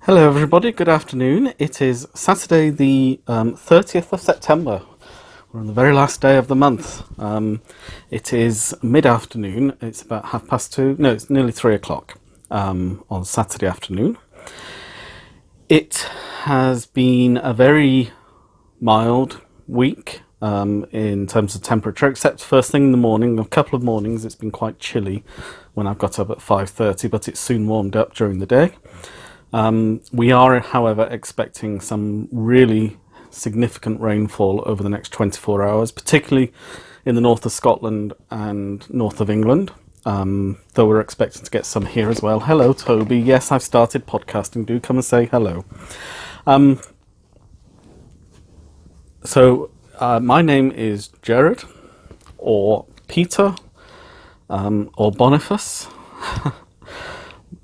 Hello everybody, good afternoon. It is Saturday the 30th of September. We're on the very last day of the month. It is mid-afternoon, it's about 2:30, no, it's nearly 3 o'clock on Saturday afternoon. It has been a very mild week in terms of temperature, except first thing in the morning. A couple of mornings it's been quite chilly when I've got up at 5:30, but it's soon warmed up during the day. We are, however, expecting some really significant rainfall over the next 24 hours, particularly in the north of Scotland and north of England, though we're expecting to get some here as well. Hello, Toby. Yes, I've started podcasting. Do come and say hello. My name is Jared, or Peter, or Boniface.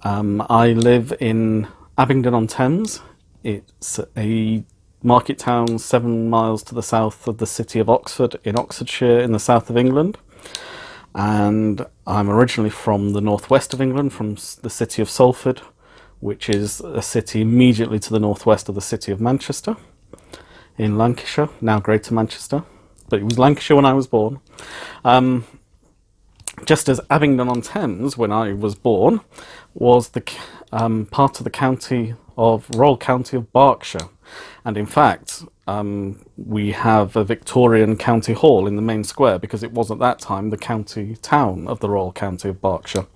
I live in Abingdon-on-Thames. It's a market town 7 miles to the south of the city of Oxford in Oxfordshire in the south of England. And I'm originally from the northwest of England, from the city of Salford, which is a city immediately to the northwest of the city of Manchester in Lancashire, now Greater Manchester. But it was Lancashire when I was born. Just as Abingdon-on-Thames, when I was born, was the part of the Royal County of Berkshire. And in fact, we have a Victorian county hall in the main square because it was at that time the county town of the Royal County of Berkshire.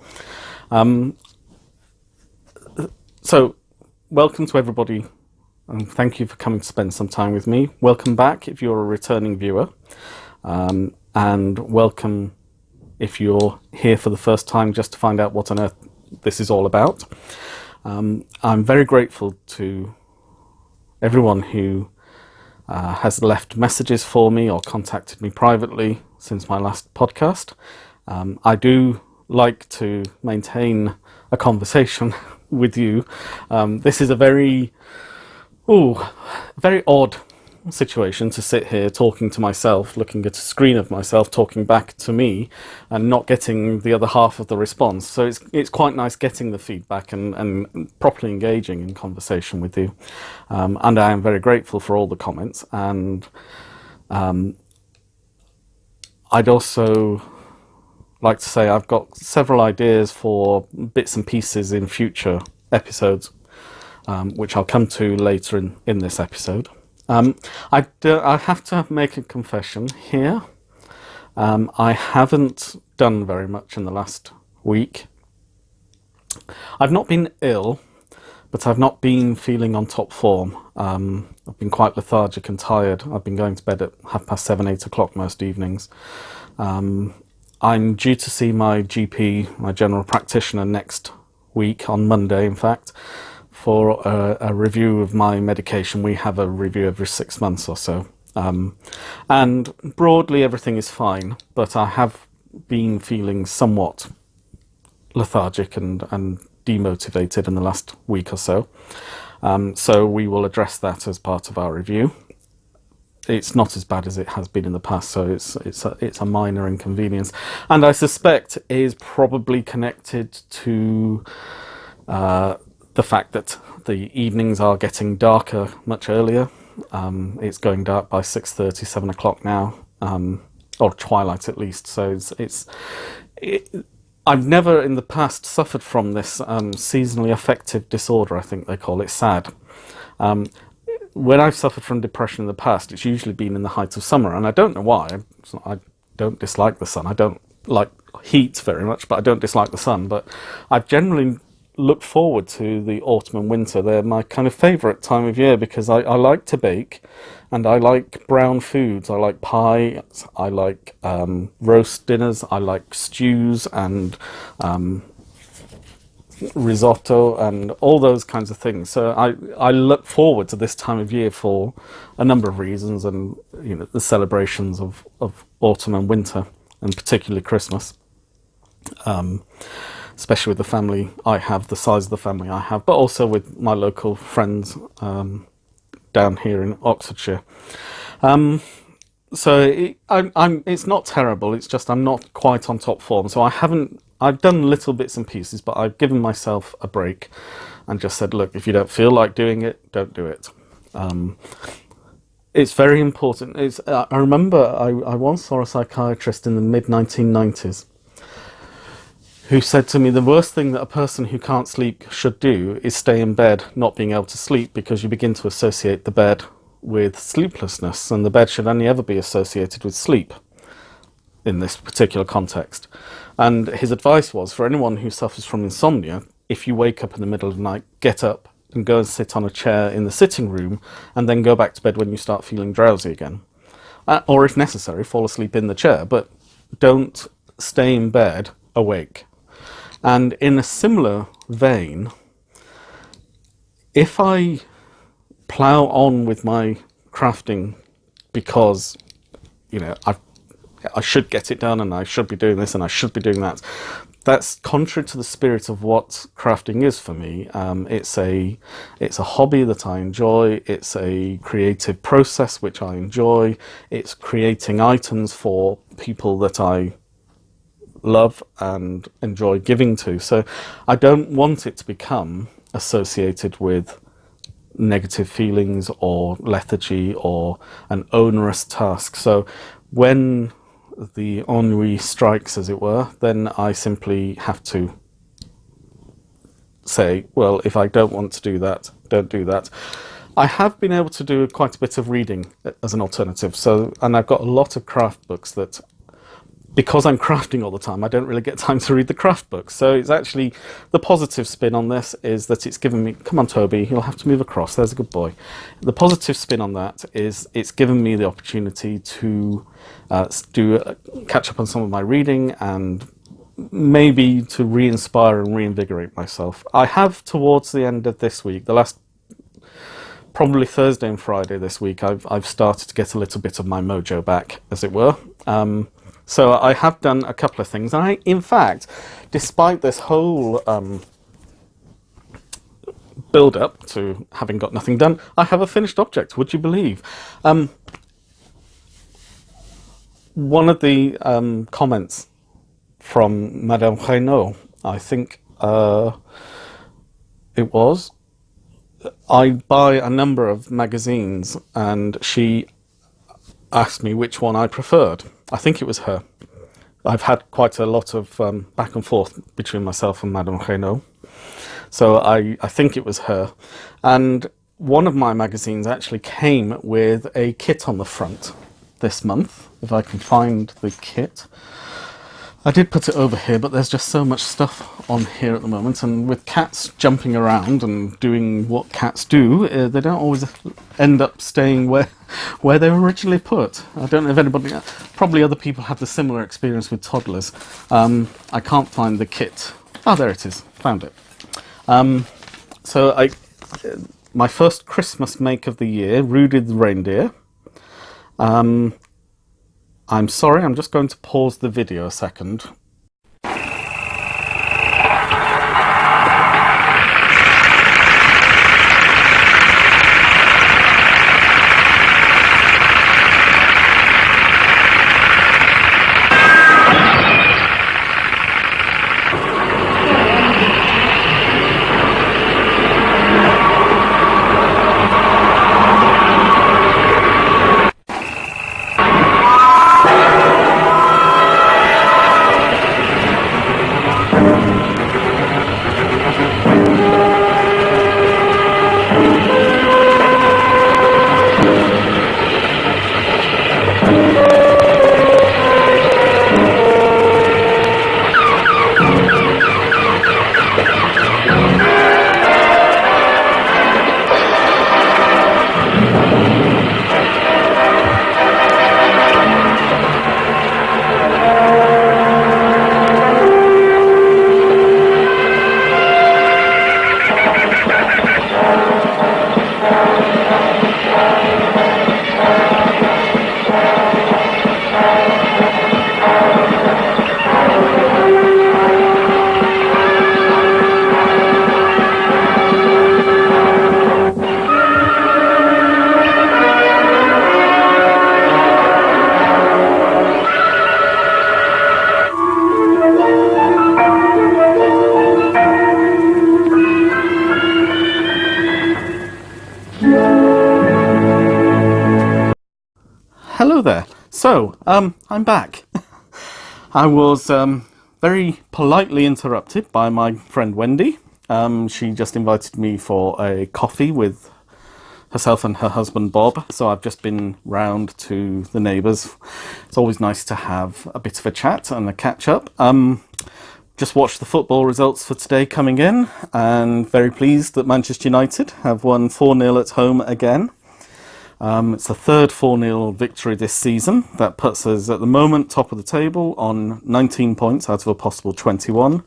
So, welcome to everybody, and thank you for coming to spend some time with me. Welcome back if you're a returning viewer, and welcome if you're here for the first time just to find out what on earth this is all about. I'm very grateful to everyone who has left messages for me or contacted me privately since my last podcast. I do like to maintain a conversation with you. This is a very odd situation to sit here talking to myself, looking at a screen of myself talking back to me and not getting the other half of the response. So it's quite nice getting the feedback and properly engaging in conversation with you. And I am very grateful for all the comments. And I'd also like to say I've got several ideas for bits and pieces in future episodes, which I'll come to later in this episode. I have to make a confession here. I haven't done very much in the last week. I've not been ill, but I've not been feeling on top form. I've been quite lethargic and tired. I've been going to bed at 7:30, 8 o'clock most evenings. I'm due to see my GP, my general practitioner, next week, on Monday in fact, for a review of my medication. We have a review every 6 months or so. And broadly everything is fine, but I have been feeling somewhat lethargic and demotivated in the last week or so. So we will address that as part of our review. It's not as bad as it has been in the past, so it's a minor inconvenience. And I suspect it is probably connected to the fact that the evenings are getting darker much earlier. It's going dark by 6:30, 7 o'clock now, or twilight at least. So I've never in the past suffered from this seasonally affective disorder, I think they call it, SAD. When I've suffered from depression in the past, it's usually been in the height of summer, and I don't know why. I don't dislike the sun. I don't like heat very much, but I don't dislike the sun. But I've generally look forward to the autumn and winter. They're my kind of favourite time of year because I like to bake, and I like brown foods. I like pie, I like roast dinners, I like stews and risotto and all those kinds of things. So I look forward to this time of year for a number of reasons, and you know, the celebrations of autumn and winter, and particularly Christmas. Especially with the family I have, the size of the family I have, but also with my local friends down here in Oxfordshire. So it's not terrible, it's just I'm not quite on top form. So I've done little bits and pieces, but I've given myself a break and just said, look, if you don't feel like doing it, don't do it. It's very important. I remember I once saw a psychiatrist in the mid-1990s who said to me, the worst thing that a person who can't sleep should do is stay in bed not being able to sleep, because you begin to associate the bed with sleeplessness, and the bed should only ever be associated with sleep in this particular context. And his advice was, for anyone who suffers from insomnia, if you wake up in the middle of the night, get up and go and sit on a chair in the sitting room, and then go back to bed when you start feeling drowsy again. Or if necessary, fall asleep in the chair, but don't stay in bed awake. And in a similar vein, if I plough on with my crafting because, you know, I should get it done and I should be doing this and I should be doing that, that's contrary to the spirit of what crafting is for me. It's a hobby that I enjoy. It's a creative process which I enjoy. It's creating items for people that I love and enjoy giving to. So I don't want it to become associated with negative feelings or lethargy or an onerous task. So when the ennui strikes, as it were, then I simply have to say, well, if I don't want to do that, don't do that. I have been able to do quite a bit of reading as an alternative. So, and I've got a lot of craft books that, because I'm crafting all the time, I don't really get time to read the craft books. So it's actually, the positive spin on this is that it's given me, come on Toby, you'll have to move across, there's a good boy. The positive spin on that is it's given me the opportunity to catch up on some of my reading and maybe to re-inspire and reinvigorate myself. I have, towards the end of this week, the last, probably Thursday and Friday this week, I've started to get a little bit of my mojo back, as it were. So I have done a couple of things, and in fact, despite this whole build-up to having got nothing done, I have a finished object, would you believe? One of the comments from Madame Renaud, I think it was, I buy a number of magazines, and she asked me which one I preferred. I think it was her. I've had quite a lot of back and forth between myself and Madame Renaud. So I think it was her. And one of my magazines actually came with a kit on the front this month, if I can find the kit. I did put it over here, but there's just so much stuff on here at the moment, and with cats jumping around and doing what cats do, they don't always end up staying where they were originally put. I don't know if anybody, probably other people have the similar experience with toddlers. I can't find the kit. Oh, there it is, found it. So my first Christmas make of the year, Rudy the reindeer. I'm sorry, I'm just going to pause the video a second. hello there. So, I'm back. I was very politely interrupted by my friend Wendy. She just invited me for a coffee with herself and her husband Bob. So I've just been round to the neighbours. It's always nice to have a bit of a chat and a catch up. Just watched the football results for today coming in, and very pleased that Manchester United have won 4-0 at home again. It's the third 4-0 victory this season. That puts us at the moment top of the table on 19 points out of a possible 21,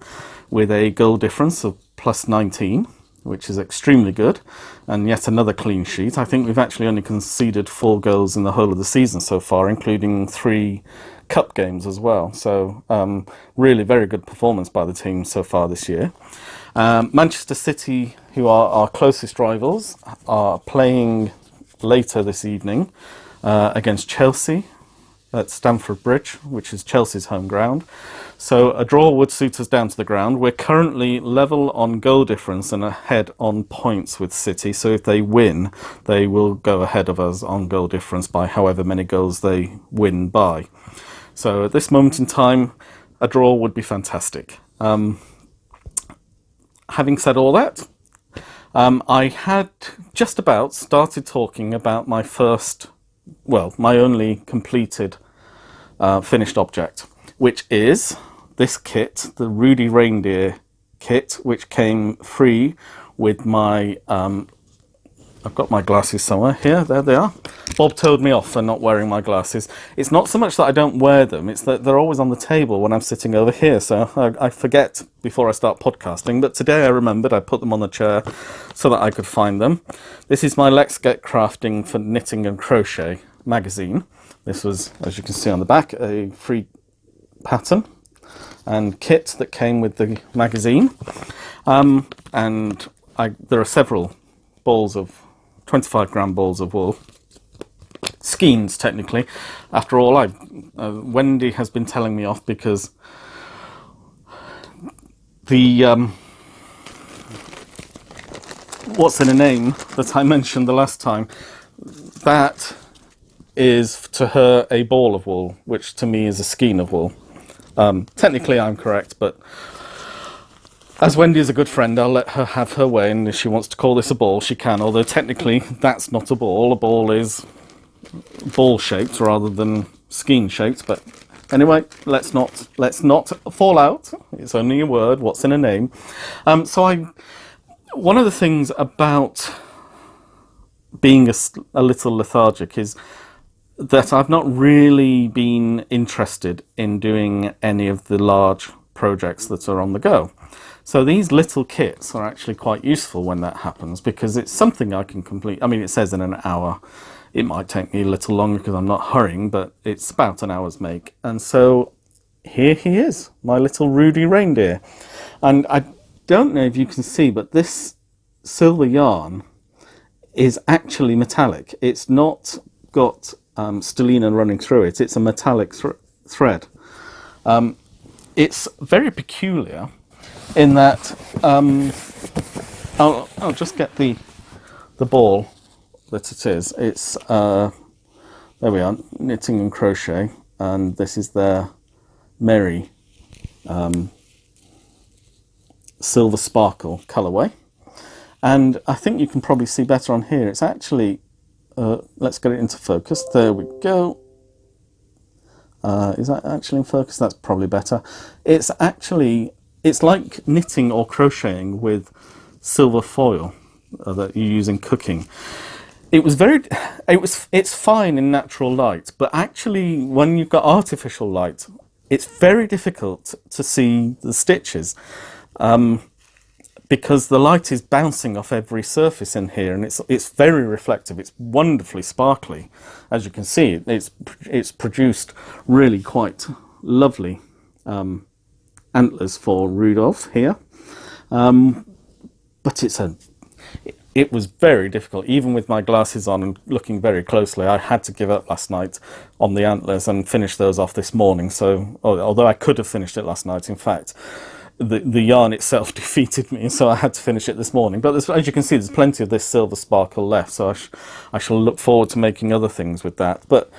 with a goal difference of plus 19, which is extremely good, and yet another clean sheet. I think we've actually only conceded 4 goals in the whole of the season so far, including 3 cup games as well. So really very good performance by the team so far this year. Manchester City, who are our closest rivals, are playing later this evening against Chelsea at Stamford Bridge, which is Chelsea's home ground. So a draw would suit us down to the ground. We're currently level on goal difference and ahead on points with City. So if they win, they will go ahead of us on goal difference by however many goals they win by. So at this moment in time, a draw would be fantastic. Having said all that, I had just about started talking about my only completed finished object, which is this kit, the Rudy Reindeer kit, which came free with my, I've got my glasses somewhere here, there they are. Bob told me off for not wearing my glasses. It's not so much that I don't wear them, it's that they're always on the table when I'm sitting over here, so I forget before I start podcasting, but today I remembered I put them on the chair so that I could find them. This is my Let's Get Crafting for Knitting and Crochet magazine. This was, as you can see on the back, a free pattern and kit that came with the magazine. There are several balls of 25-gram balls of wool, skeins technically. After all, Wendy has been telling me off because the what's in a name that I mentioned the last time, that is to her a ball of wool, which to me is a skein of wool. Technically I'm correct, but as Wendy is a good friend, I'll let her have her way, and if she wants to call this a ball, she can, although technically that's not a ball. A ball is ball-shaped rather than skein-shaped, but anyway, let's not fall out. It's only a word, what's in a name. One of the things about being a little lethargic is that I've not really been interested in doing any of the large projects that are on the go. So these little kits are actually quite useful when that happens, because it's something I can complete. I mean, it says in an hour. It might take me a little longer because I'm not hurrying, but it's about an hour's make. And so here he is, my little Rudy Reindeer. And I don't know if you can see, but this silver yarn is actually metallic. It's not got stellina running through it. It's a metallic thread. It's very peculiar in that I'll just get the ball that it is. It's there we are, Knitting and Crochet, and this is their Merry Silver Sparkle colourway. And I think you can probably see better on here. It's actually let's get it into focus. There we go. Is that actually in focus? That's probably better. It's like knitting or crocheting with silver foil that you use in cooking. It's fine in natural light, but actually when you've got artificial light, it's very difficult to see the stitches. Because the light is bouncing off every surface in here, and it's very reflective. It's wonderfully sparkly, as you can see. It's produced really quite lovely antlers for Rudolph here, but it was very difficult. Even with my glasses on and looking very closely, I had to give up last night on the antlers and finish those off this morning. So although I could have finished it last night, in fact, the yarn itself defeated me, so I had to finish it this morning. But as you can see, there's plenty of this silver sparkle left, so I shall look forward to making other things with that. But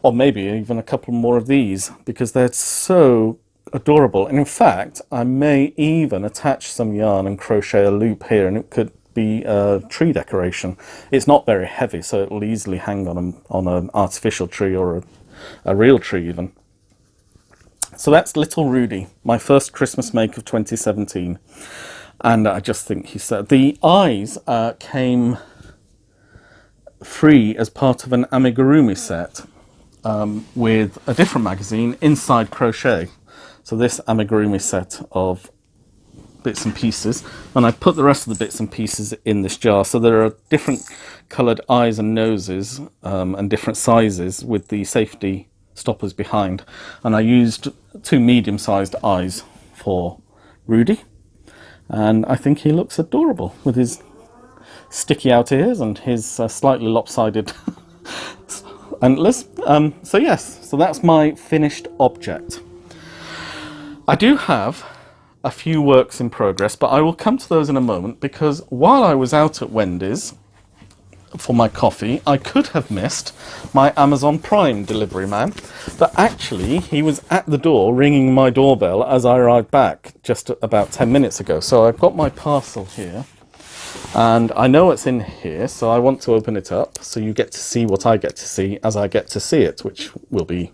or maybe even a couple more of these, because they're so adorable. And in fact, I may even attach some yarn and crochet a loop here, and it could be a tree decoration. It's not very heavy, so it will easily hang on an artificial tree or a real tree even. So that's Little Rudy, my first Christmas make of 2017. And I just think he said the eyes came free as part of an amigurumi set with a different magazine inside Crochet. So this amigurumi set of bits and pieces, and I put the rest of the bits and pieces in this jar. So there are different coloured eyes and noses and different sizes with the safety stoppers behind. And I used 2 medium-sized eyes for Rudy. And I think he looks adorable with his sticky out ears and his slightly lopsided antlers. So yes, so that's my finished object. I do have a few works in progress, but I will come to those in a moment, because while I was out at Wendy's for my coffee, I could have missed my Amazon Prime delivery man, but actually he was at the door ringing my doorbell as I arrived back just about 10 minutes ago. So I've got my parcel here and I know what's in here, so I want to open it up so you get to see what I get to see as I get to see it, which will be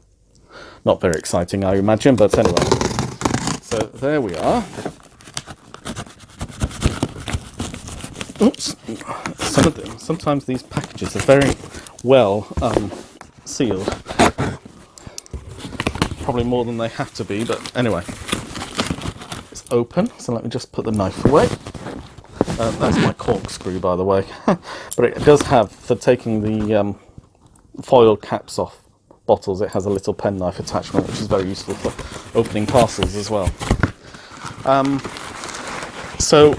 not very exciting, I imagine, but anyway. So there we are. Oops. Sometimes these packages are very well sealed. Probably more than they have to be, but anyway. It's open, so let me just put the knife away. That's my corkscrew, by the way. But it does have, for taking the foil caps off bottles, it has a little penknife attachment, which is very useful for opening parcels as well. So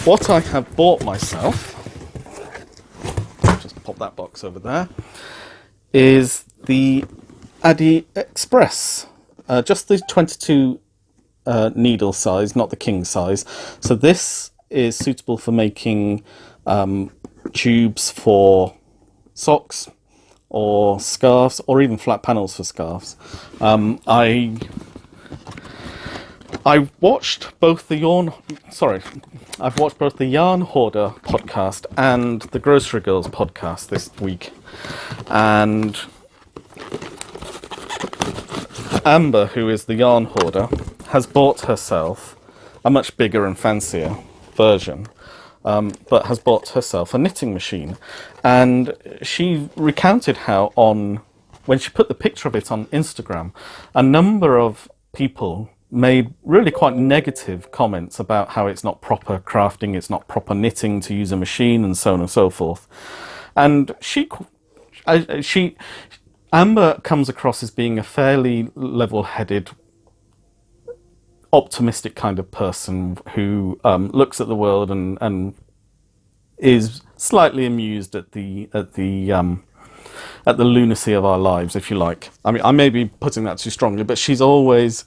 what I have bought myself, just pop that box over there, is the Adi Express, just the 22 needle size, not the king size. So this is suitable for making tubes for socks or scarves, or even flat panels for scarves. I've watched both the Yarn Hoarder podcast and the Grocery Girls podcast this week, and Amber, who is the Yarn Hoarder, has bought herself a much bigger and fancier version, but has bought herself a knitting machine, and she recounted how when she put the picture of it on Instagram, a number of people made really quite negative comments about how it's not proper crafting, it's not proper knitting to use a machine, and so on and so forth. And Amber comes across as being a fairly level-headed, optimistic kind of person who looks at the world and is slightly amused at the lunacy of our lives, if you like. I mean, I may be putting that too strongly, but she's always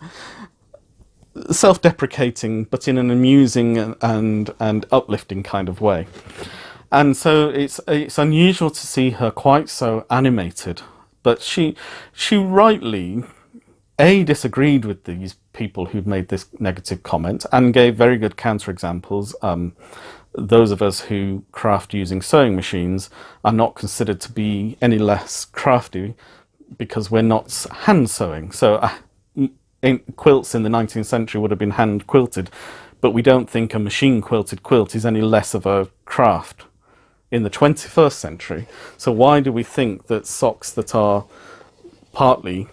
self-deprecating, but in an amusing and uplifting kind of way. And so it's unusual to see her quite so animated. But she rightly disagreed with these people who've made this negative comment, and gave very good counterexamples. Those of us who craft using sewing machines are not considered to be any less crafty because we're not hand sewing. So quilts in the 19th century would have been hand quilted, but we don't think a machine quilted quilt is any less of a craft in the 21st century. So why do we think that socks that are partly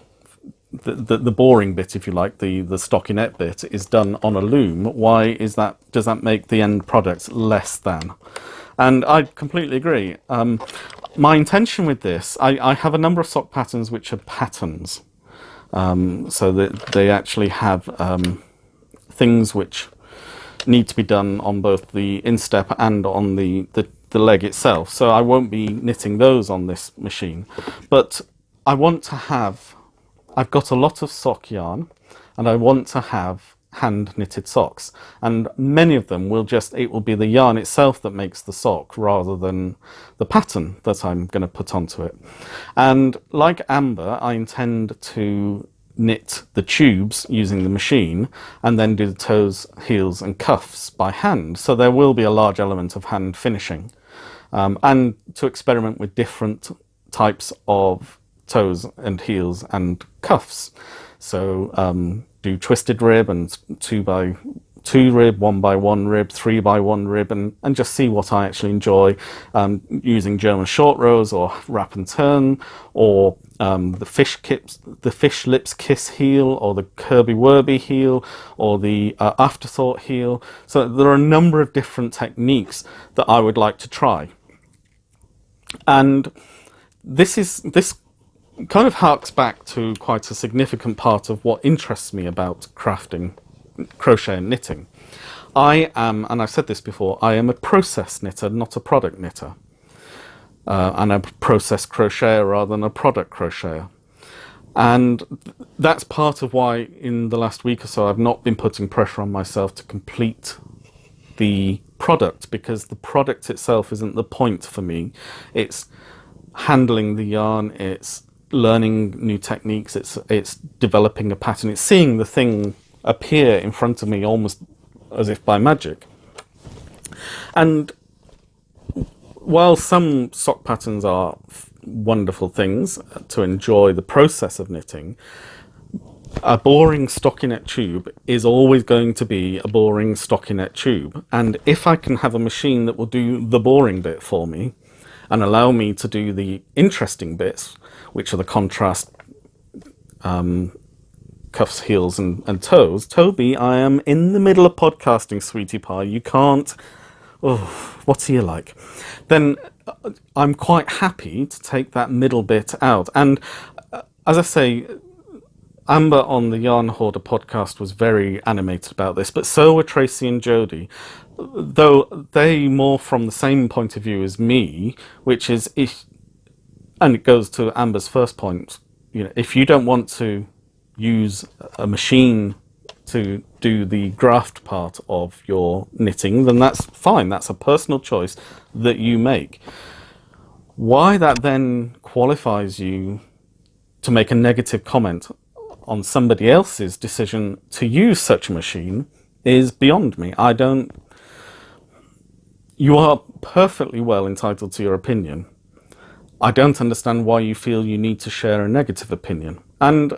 the boring bit, if you like, the stockinette bit, is done on a loom? Why does that make the end product less than? And I completely agree. My intention with this, I have a number of sock patterns which are patterns. So that they actually have things which need to be done on both the instep and on the leg itself. So I won't be knitting those on this machine. But I want to have, I've got a lot of sock yarn, and I want to have hand knitted socks, and many of them it will be the yarn itself that makes the sock rather than the pattern that I'm going to put onto it. And like Amber, I intend to knit the tubes using the machine and then do the toes, heels and cuffs by hand, so there will be a large element of hand finishing, and to experiment with different types of toes and heels and cuffs. So do twisted rib and 2x2 rib, 1x1 rib, 3x1 rib, and just see what I actually enjoy, using German short rows or wrap and turn, or the fish lips kiss heel, or the Kirby Werby heel, or the afterthought heel. So there are a number of different techniques that I would like to try. And this kind of harks back to quite a significant part of what interests me about crafting, crochet and knitting. I am, and I've said this before, I am a process knitter, not a product knitter. And a process crocheter rather than a product crocheter. And that's part of why in the last week or so I've not been putting pressure on myself to complete the product, because the product itself isn't the point for me. It's handling the yarn, it's learning new techniques, it's developing a pattern, it's seeing the thing appear in front of me almost as if by magic. And while some sock patterns are wonderful things to enjoy the process of knitting, a boring stockinette tube is always going to be a boring stockinette tube. And if I can have a machine that will do the boring bit for me and allow me to do the interesting bits, which are the contrast cuffs, heels and toes. Toby, I am in the middle of podcasting, sweetie pie. You can't... Oh, what's he like? Then I'm quite happy to take that middle bit out. And as I say, Amber on the Yarn Hoarder podcast was very animated about this, but so were Tracy and Jodie, though they more from the same point of view as me, which is and it goes to Amber's first point, if you don't want to use a machine to do the graft part of your knitting, then that's fine. That's a personal choice that you make. Why that then qualifies you to make a negative comment on somebody else's decision to use such a machine is beyond me. You are perfectly well entitled to your opinion. I don't understand why you feel you need to share a negative opinion. And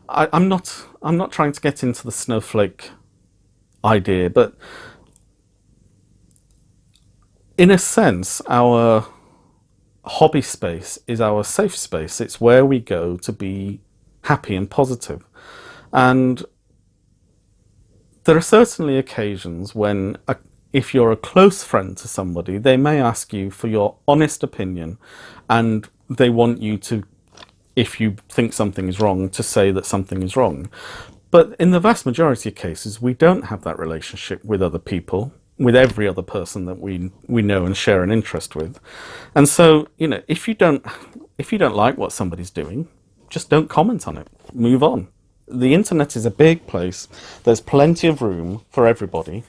I'm not trying to get into the snowflake idea, but in a sense, our hobby space is our safe space. It's where we go to be happy and positive. And there are certainly occasions when, if you're a close friend to somebody, they may ask you for your honest opinion, and they want you to, if you think something is wrong, to say that something is wrong. But in the vast majority of cases, we don't have that relationship with other people, with every other person that we know and share an interest with. And so, if you don't like what somebody's doing, just don't comment on it. Move on. The internet is a big place. There's plenty of room for everybody.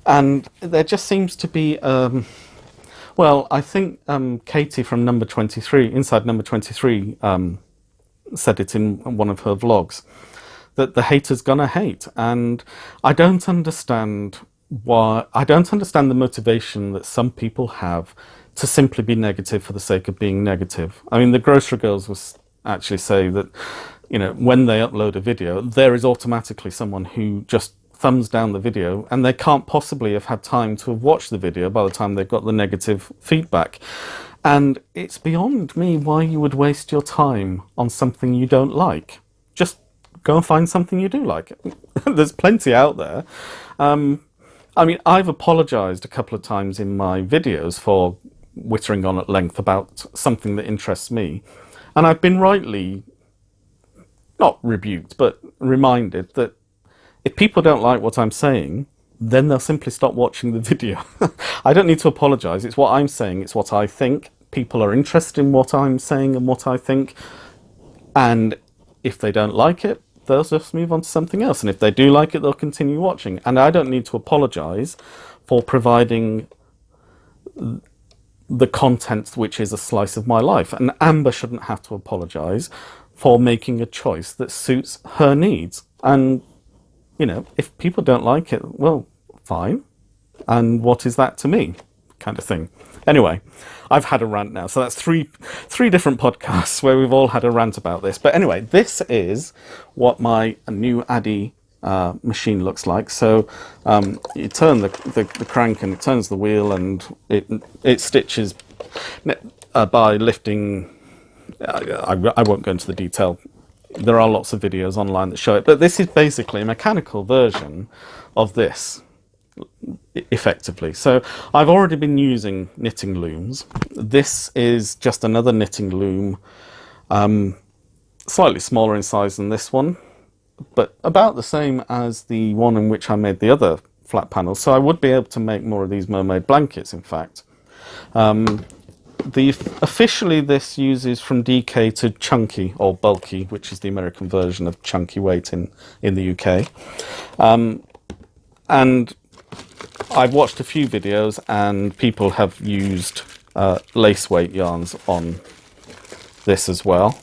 And there just seems to be, well, I think Katie from number 23, inside number 23, said it in one of her vlogs, that the hater's gonna hate. And I don't understand the motivation that some people have to simply be negative for the sake of being negative. I mean, the Grocery Girls was actually say that, when they upload a video, there is automatically someone who just thumbs down the video, and they can't possibly have had time to have watched the video by the time they've got the negative feedback. And it's beyond me why you would waste your time on something you don't like. Just go and find something you do like. There's plenty out there. I mean, I've apologized a couple of times in my videos for whittering on at length about something that interests me, and I've been rightly not rebuked, but reminded that if people don't like what I'm saying, then they'll simply stop watching the video. I don't need to apologize. It's what I'm saying. It's what I think. People are interested in what I'm saying and what I think. And if they don't like it, they'll just move on to something else. And if they do like it, they'll continue watching. And I don't need to apologize for providing the content which is a slice of my life. And Amber shouldn't have to apologize for making a choice that suits her needs. And, you know, if people don't like it, well, fine. And what is that to me? Kind of thing. Anyway, I've had a rant now. So that's three different podcasts where we've all had a rant about this. But anyway, this is what my new Addy machine looks like. So you turn the crank and it turns the wheel, and it stitches by lifting. I won't go into the detail. There are lots of videos online that show it, but this is basically a mechanical version of this, effectively. So I've already been using knitting looms. This is just another knitting loom, slightly smaller in size than this one, but about the same as the one in which I made the other flat panels. So I would be able to make more of these mermaid blankets, in fact. Officially this uses from DK to chunky or bulky, which is the American version of chunky weight in the UK. And I've watched a few videos and people have used lace weight yarns on this as well.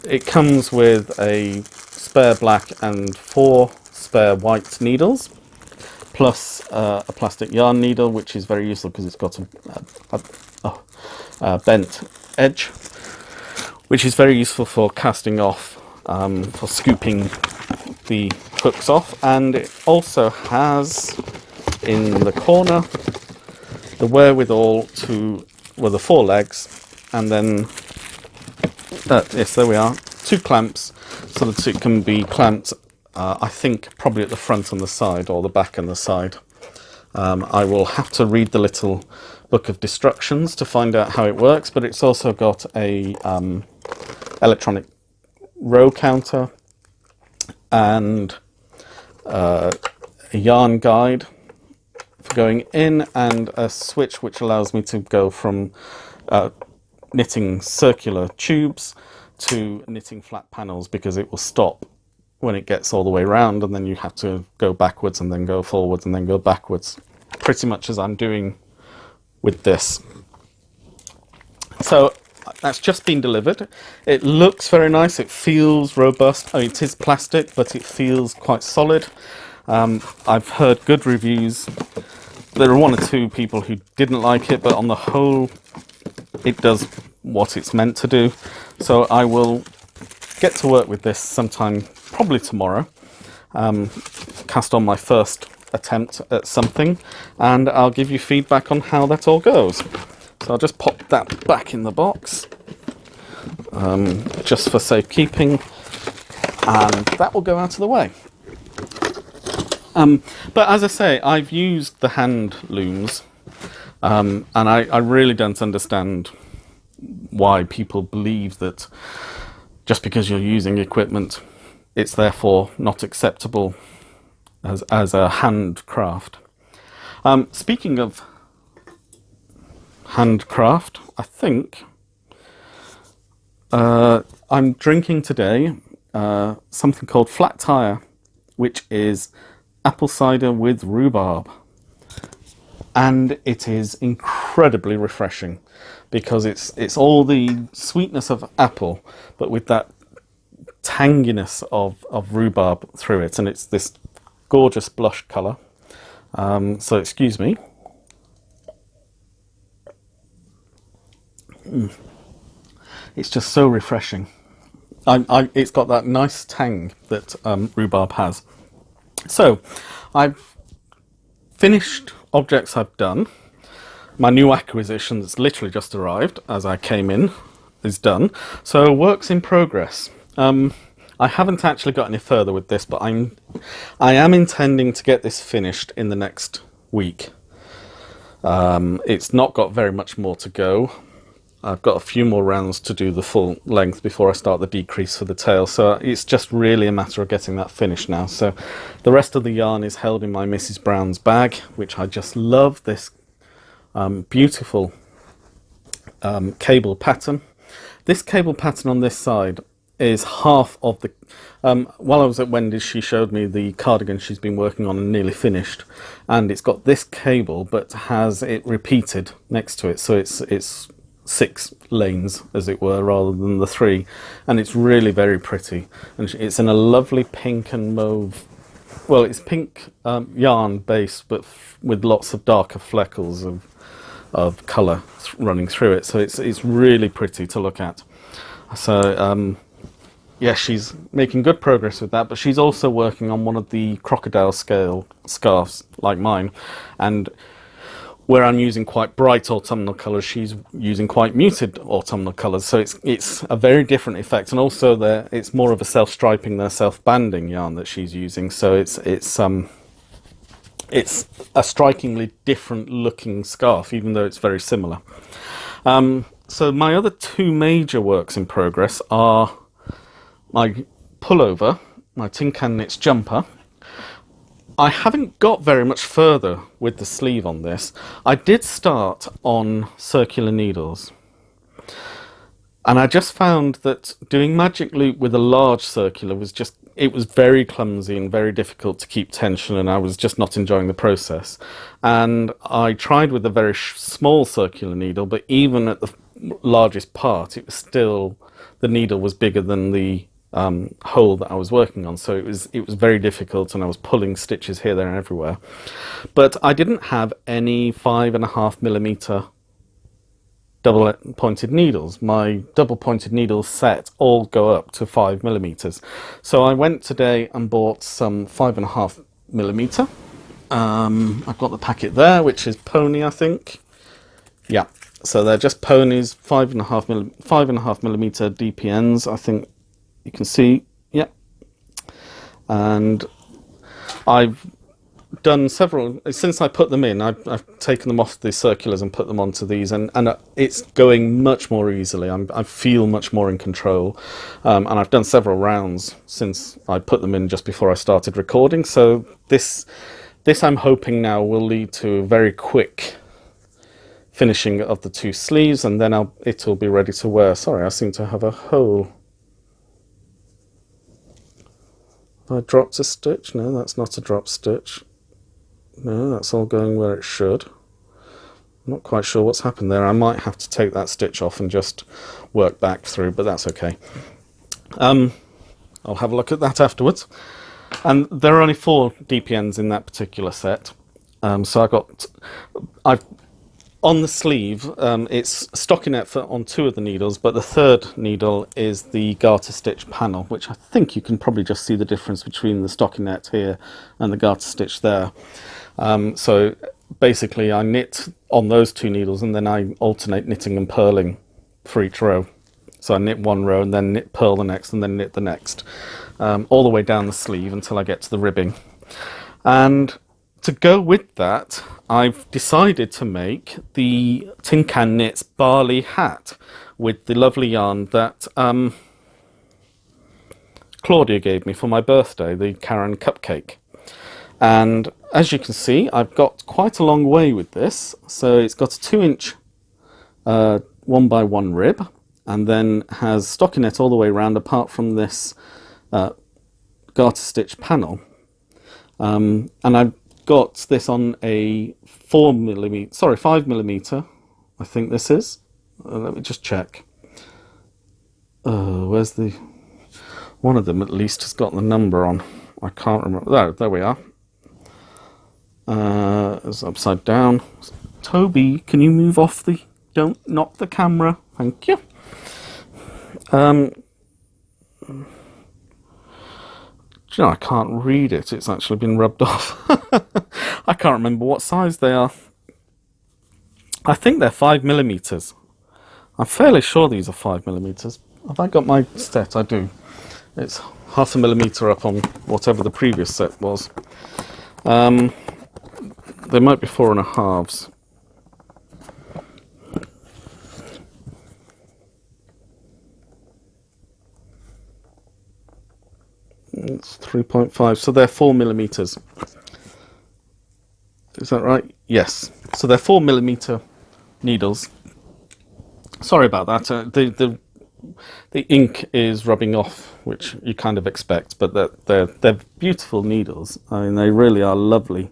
It comes with a spare black and 4 spare white needles, plus a plastic yarn needle, which is very useful because it's got a bent edge, which is very useful for casting off, for scooping the hooks off. And it also has in the corner the wherewithal to, well, the 4 legs, and then yes, there we are, 2 clamps so that it can be clamped, I think probably at the front and the side, or the back and the side. I will have to read the little book of instructions to find out how it works, but it's also got a electronic row counter and a yarn guide for going in, and a switch which allows me to go from knitting circular tubes to knitting flat panels, because it will stop when it gets all the way around, and then you have to go backwards and then go forwards and then go backwards, pretty much as I'm doing with this. So that's just been delivered. It looks very nice. It feels robust. I mean, it is plastic, but it feels quite solid. I've heard good reviews. There are 1 or 2 people who didn't like it, but on the whole, it does what it's meant to do. So I will get to work with this sometime, probably tomorrow, cast on my first attempt at something, and I'll give you feedback on how that all goes. So I'll just pop that back in the box, just for safekeeping, and that will go out of the way. But as I say, I've used the hand looms, and I really don't understand why people believe that just because you're using equipment, it's therefore not acceptable as a handcraft. Speaking of handcraft, I think I'm drinking today something called Flat Tire, which is apple cider with rhubarb, and it is incredibly refreshing because it's all the sweetness of apple, but with that tanginess of rhubarb through it, and it's this gorgeous blush colour. So excuse me. It's just so refreshing. It's got that nice tang that rhubarb has. So I've finished objects I've done. My new acquisition that's literally just arrived as I came in is done. So works in progress. I haven't actually got any further with this, but I am intending to get this finished in the next week. It's not got very much more to go. I've got a few more rounds to do the full length before I start the decrease for the tail, so it's just really a matter of getting that finished now. So the rest of the yarn is held in my Mrs. Brown's bag, which I just love, this beautiful cable pattern. This cable pattern on this side is half of the. While I was at Wendy's, she showed me the cardigan she's been working on and nearly finished, and it's got this cable, but has it repeated next to it, so it's 6 lanes, as it were, rather than the 3, and it's really very pretty, and it's in a lovely pink and mauve. Well, it's pink yarn base, but with lots of darker fleckles of colour running through it, so it's really pretty to look at. So yeah, she's making good progress with that, but she's also working on one of the crocodile scale scarves like mine, and where I'm using quite bright autumnal colours, she's using quite muted autumnal colours, so it's a very different effect. And also it's more of a self-striping than a self-banding yarn that she's using, so it's a strikingly different looking scarf, even though it's very similar. So my other 2 major works in progress are my pullover, my Tin Can Knits jumper. I haven't got very much further with the sleeve on this. I did start on circular needles, and I just found that doing magic loop with a large circular was very clumsy and very difficult to keep tension, and I was just not enjoying the process. And I tried with a very small circular needle, but even at the largest part, it was still, the needle was bigger than the hole that I was working on, so it was very difficult, and I was pulling stitches here, there and everywhere. But I didn't have any 5.5mm double pointed needles. My double pointed needle set all go up to 5mm, so I went today and bought some 5.5mm. I've got the packet there, which is Pony, I think. Yeah, so they're just Ponies, 5.5mm DPNs, I think. You can see, yeah, and I've done several, since I put them in, I've taken them off the circulars and put them onto these, and it's going much more easily. I feel much more in control, and I've done several rounds since I put them in just before I started recording, so this I'm hoping now will lead to a very quick finishing of the 2 sleeves, and then it'll be ready to wear. Sorry, I seem to have a hole. I dropped a stitch. No, that's not a drop stitch. No, that's all going where it should. I'm not quite sure what's happened there. I might have to take that stitch off and just work back through, but that's okay. I'll have a look at that afterwards. And there are only 4 DPNs in that particular set. So I've on the sleeve, it's stockinette on 2 of the needles, but the 3rd needle is the garter stitch panel, which I think you can probably just see the difference between the stockinette here and the garter stitch there. So basically I knit on those 2 needles, and then I alternate knitting and purling for each row. So I knit 1 row and then purl the next, and then knit the next, all the way down the sleeve until I get to the ribbing. And to go with that, I've decided to make the Tin Can Knits barley hat with the lovely yarn that Claudia gave me for my birthday, the Karen Cupcake. And as you can see, I've got quite a long way with this. So it's got a 2-inch 1x1 rib, and then has stockinette all the way around, apart from this garter stitch panel. And I've got this on a 5mm, I think this is. Let me just check. Where's the... One of them at least has got the number on. I can't remember. There we are. It's upside down. Toby, can you move off the... Don't knock the camera. Thank you. You know, I can't read it. It's actually been rubbed off. I can't remember what size they are. I think they're 5mm. I'm fairly sure these are 5mm. Have I got my set? I do. It's 0.5mm up on whatever the previous set was. They might be 4.5s. It's 3.5, so they're 4mm. Is that right? Yes. So they're 4mm needles. Sorry about that. The the ink is rubbing off, which you kind of expect, but they're beautiful needles. I mean, they really are lovely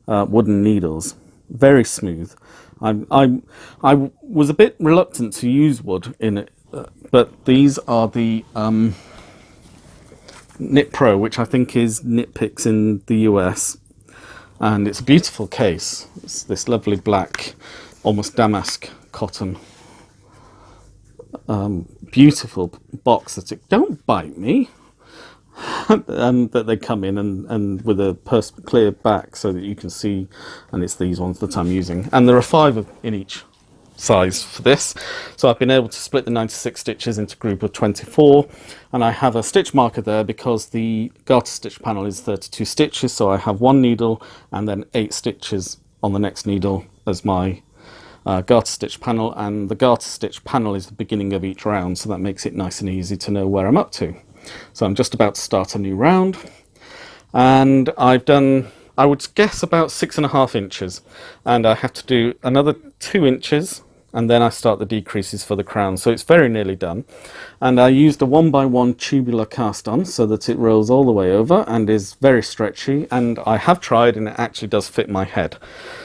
wooden needles, very smooth. I was a bit reluctant to use wood in it, but these are the Knit Pro, which I think is Knit Picks in the US, and it's a beautiful case. It's this lovely black, almost damask cotton. Beautiful box that don't bite me. That they come in and with a clear back so that you can see, and it's these ones that I'm using, and there are 5 in each size for this, so I've been able to split the 96 stitches into a group of 24, and I have a stitch marker there because the garter stitch panel is 32 stitches, so I have 1 needle and then 8 stitches on the next needle as my garter stitch panel, and the garter stitch panel is the beginning of each round, so that makes it nice and easy to know where I'm up to. So I'm just about to start a new round, and I've done, I would guess, about 6.5 inches, and I have to do another 2 inches, and then I start the decreases for the crown, so it's very nearly done. And I used a 1x1 tubular cast on so that it rolls all the way over and is very stretchy, and I have tried and it actually does fit my head,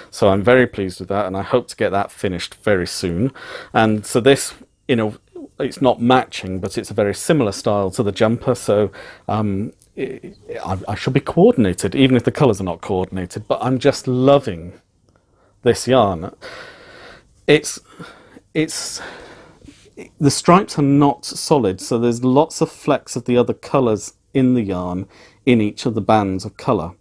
so I'm very pleased with that, and I hope to get that finished very soon. And so this, you know, it's not matching, but it's a very similar style to the jumper, so I should be coordinated, even if the colours are not coordinated. But I'm just loving this yarn. It's the stripes are not solid, so there's lots of flecks of the other colours in the yarn in each of the bands of colour.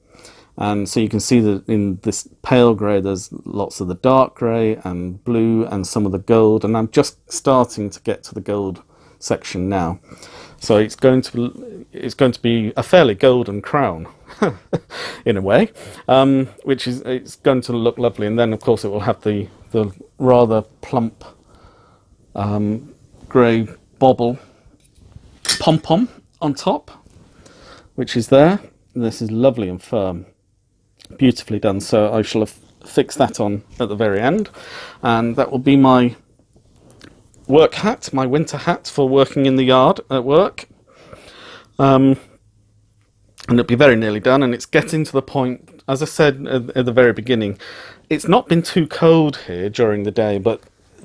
And so you can see that in this pale grey there's lots of the dark grey and blue and some of the gold, and I'm just starting to get to the gold section now. So it's going to be a fairly golden crown in a way, which is, it's going to look lovely. And then of course it will have the rather plump grey bobble pom-pom on top, which is there. And this is lovely and firm, beautifully done. So I shall have fixed that on at the very end, and that will be my work hat, my winter hat for working in the yard at work. And it'll be very nearly done, and it's getting to the point, as I said at the very beginning, it's not been too cold here during the day, but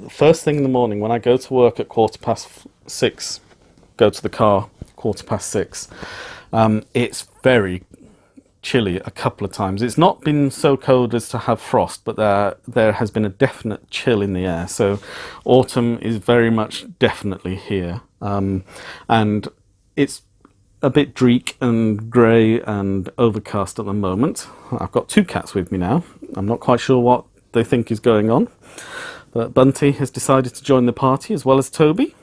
first thing in the morning when I go to work at 6:15, go to the car 6:15, it's very chilly a couple of times. It's not been so cold as to have frost, but there has been a definite chill in the air, so autumn is very much definitely here. And it's a bit dreek and grey and overcast at the moment. I've got 2 cats with me now. I'm not quite sure what they think is going on, but Bunty has decided to join the party as well as Toby.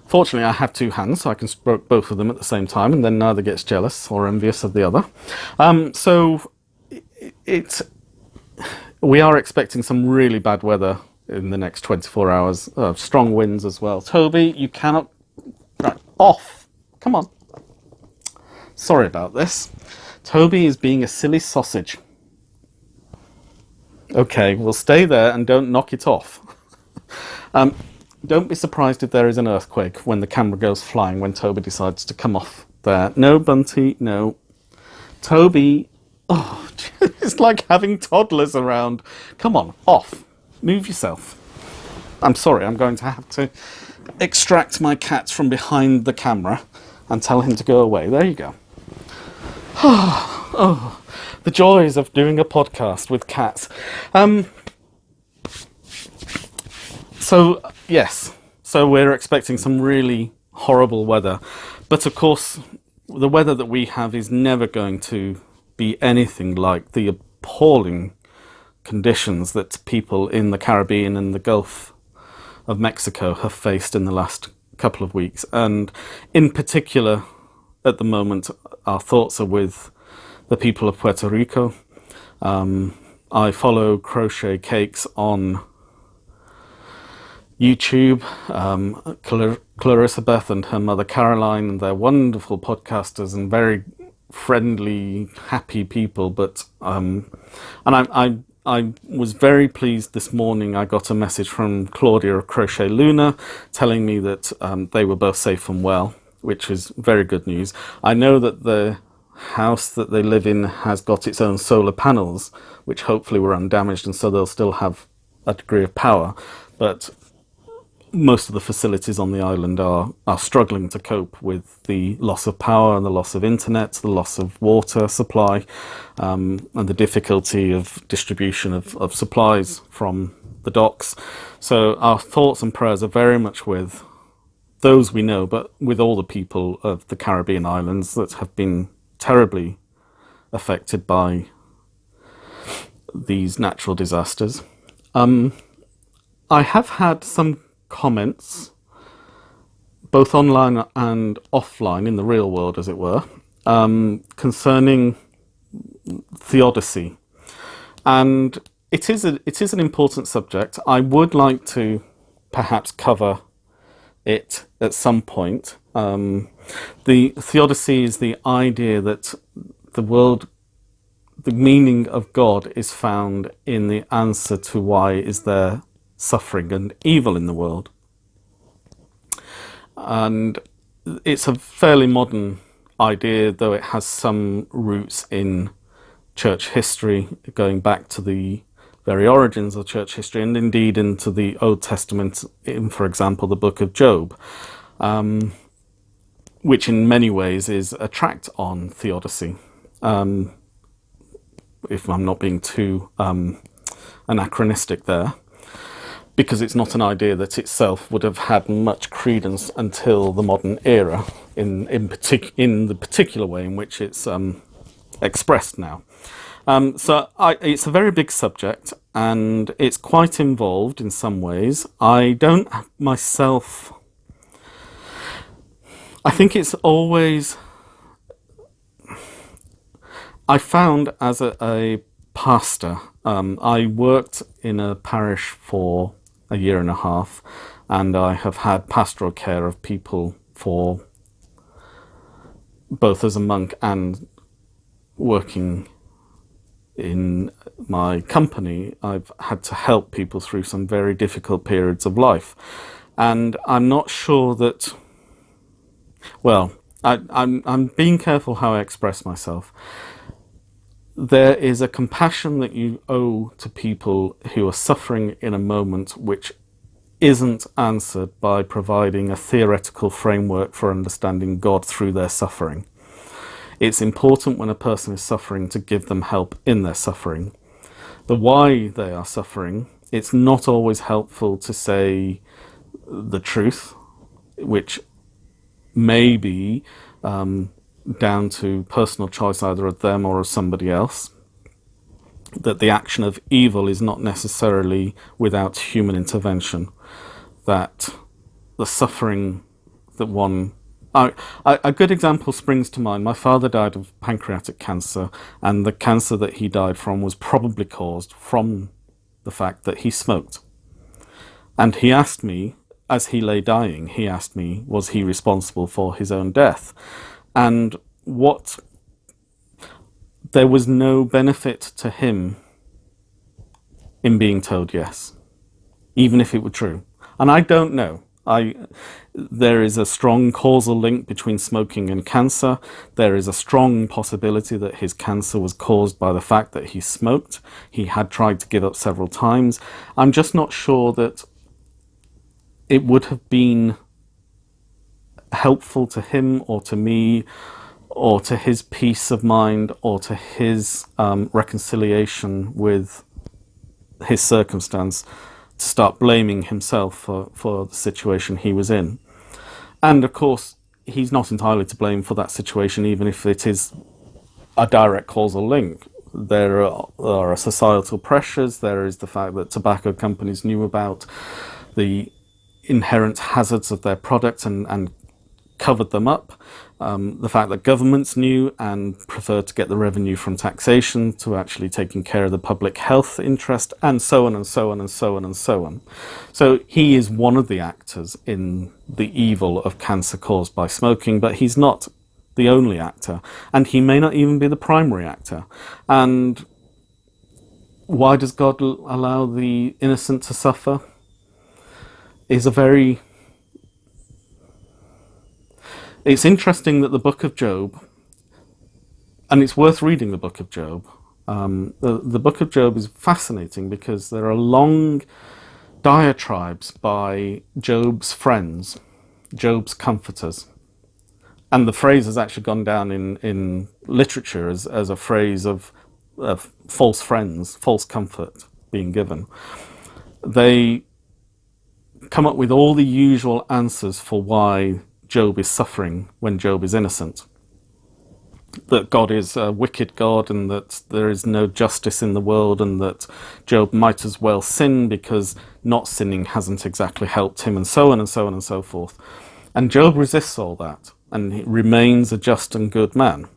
Fortunately, I have 2 hands, so I can stroke both of them at the same time, and then neither gets jealous or envious of the other. So we are expecting some really bad weather in the next 24 hours. Strong winds as well. Toby, you cannot... Right, off! Come on. Sorry about this. Toby is being a silly sausage. Okay, we'll stay there and don't knock it off. Don't be surprised if there is an earthquake when the camera goes flying when Toby decides to come off there. No, Bunty, no. Toby, oh, it's like having toddlers around. Come on, off. Move yourself. I'm sorry, I'm going to have to extract my cat from behind the camera and tell him to go away. There you go. Oh, the joys of doing a podcast with cats. So, yes, so we're expecting some really horrible weather, but of course the weather that we have is never going to be anything like the appalling conditions that people in the Caribbean and the Gulf of Mexico have faced in the last couple of weeks. And in particular, at the moment, our thoughts are with the people of Puerto Rico. I follow Crochet Cakes on YouTube, Clarissa Beth and her mother Caroline, and they're wonderful podcasters and very friendly, happy people. But and I was very pleased this morning. I got a message from Claudia of Crochet Luna telling me that they were both safe and well, which is very good news. I know that the house that they live in has got its own solar panels, which hopefully were undamaged, and so they'll still have a degree of power. But most of the facilities on the island are struggling to cope with the loss of power and the loss of internet, the loss of water supply, and the difficulty of distribution of supplies from the docks. So our thoughts and prayers are very much with those we know, but with all the people of the Caribbean islands that have been terribly affected by these natural disasters. I have had some comments, both online and offline, in the real world, as it were, concerning theodicy, and it is an important subject. I would like to perhaps cover it at some point. The theodicy is the idea that the meaning of God is found in the answer to why is there suffering and evil in the world. And it's a fairly modern idea, though it has some roots in church history, going back to the very origins of church history, and indeed into the Old Testament, in, for example, the book of Job, which in many ways is a tract on theodicy, if I'm not being too anachronistic there, because it's not an idea that itself would have had much credence until the modern era, in the particular way in which it's expressed now. So it's a very big subject, and it's quite involved in some ways. I don't myself... I think it's always... I found as a pastor, I worked in a parish for a year and a half, and I have had pastoral care of people for both as a monk and working in my company. I've had to help people through some very difficult periods of life, and I'm not sure that, well, I'm being careful how I express myself. There is a compassion that you owe to people who are suffering in a moment which isn't answered by providing a theoretical framework for understanding God through their suffering. It's important when a person is suffering to give them help in their suffering. The why they are suffering, it's not always helpful to say the truth, which may be down to personal choice either of them or of somebody else, that the action of evil is not necessarily without human intervention, that the suffering that one... a good example springs to mind. My father died of pancreatic cancer, and the cancer that he died from was probably caused from the fact that he smoked. And he asked me, as he lay dying, he asked me, was he responsible for his own death? And there was no benefit to him in being told yes, even if it were true. And I don't know. There is a strong causal link between smoking and cancer. There is a strong possibility that his cancer was caused by the fact that he smoked. He had tried to give up several times. I'm just not sure that it would have been helpful to him or to me or to his peace of mind or to his reconciliation with his circumstance to start blaming himself for the situation he was in. And of course, he's not entirely to blame for that situation, even if it is a direct causal link. There are societal pressures. There is the fact that tobacco companies knew about the inherent hazards of their products and covered them up. The fact that governments knew and preferred to get the revenue from taxation to actually taking care of the public health interest, and so on and so on and so on and so on. So he is one of the actors in the evil of cancer caused by smoking, but he's not the only actor, and he may not even be the primary actor. And why does God allow the innocent to suffer, is a very... It's interesting that the book of Job, and it's worth reading the book of Job. The book of Job is fascinating because there are long diatribes by Job's friends, Job's comforters. And the phrase has actually gone down in literature as a phrase of false friends, false comfort being given. They come up with all the usual answers for why Job is suffering when Job is innocent. That God is a wicked God, and that there is no justice in the world, and that Job might as well sin because not sinning hasn't exactly helped him, and so on and so on and so forth. And Job resists all that, and he remains a just and good man.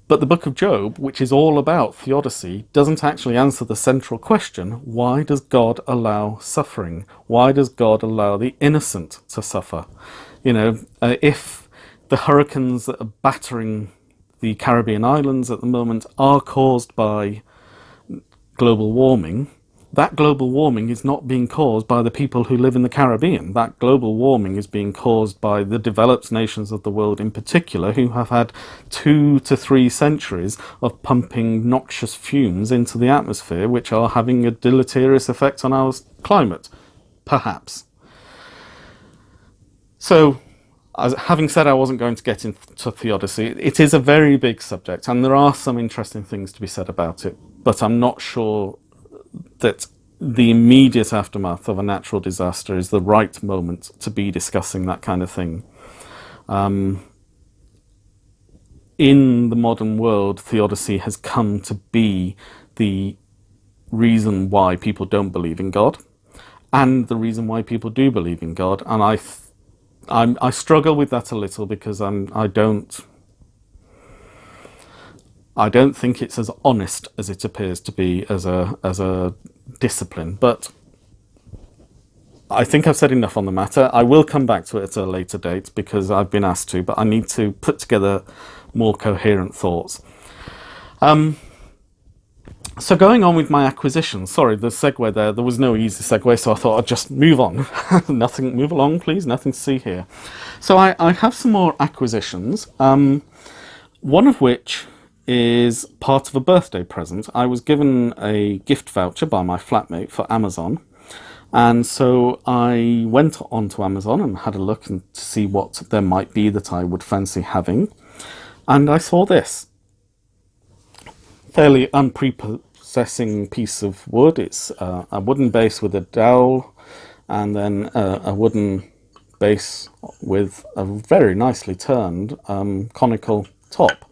But the book of Job, which is all about theodicy, doesn't actually answer the central question: why does God allow suffering? Why does God allow the innocent to suffer? You know, if the hurricanes that are battering the Caribbean islands at the moment are caused by global warming, that global warming is not being caused by the people who live in the Caribbean. That global warming is being caused by the developed nations of the world in particular, who have had 2 to 3 centuries of pumping noxious fumes into the atmosphere, which are having a deleterious effect on our climate, perhaps. So, having said I wasn't going to get into theodicy, it is a very big subject, and there are some interesting things to be said about it, but I'm not sure that the immediate aftermath of a natural disaster is the right moment to be discussing that kind of thing. In the modern world, theodicy has come to be the reason why people don't believe in God, and the reason why people do believe in God. And I struggle with that a little because I don't think it's as honest as it appears to be as a discipline. But I think I've said enough on the matter. I will come back to it at a later date because I've been asked to, but I need to put together more coherent thoughts. So going on with my acquisitions, sorry, the segue there was no easy segue, so I thought I'd just move on. Move along, please, nothing to see here. So I have some more acquisitions, one of which is part of a birthday present. I was given a gift voucher by my flatmate for Amazon, and so I went onto Amazon and had a look and to see what there might be that I would fancy having, and I saw this fairly unprepossessing piece of wood. It's a wooden base with a dowel, and then a wooden base with a very nicely turned conical top.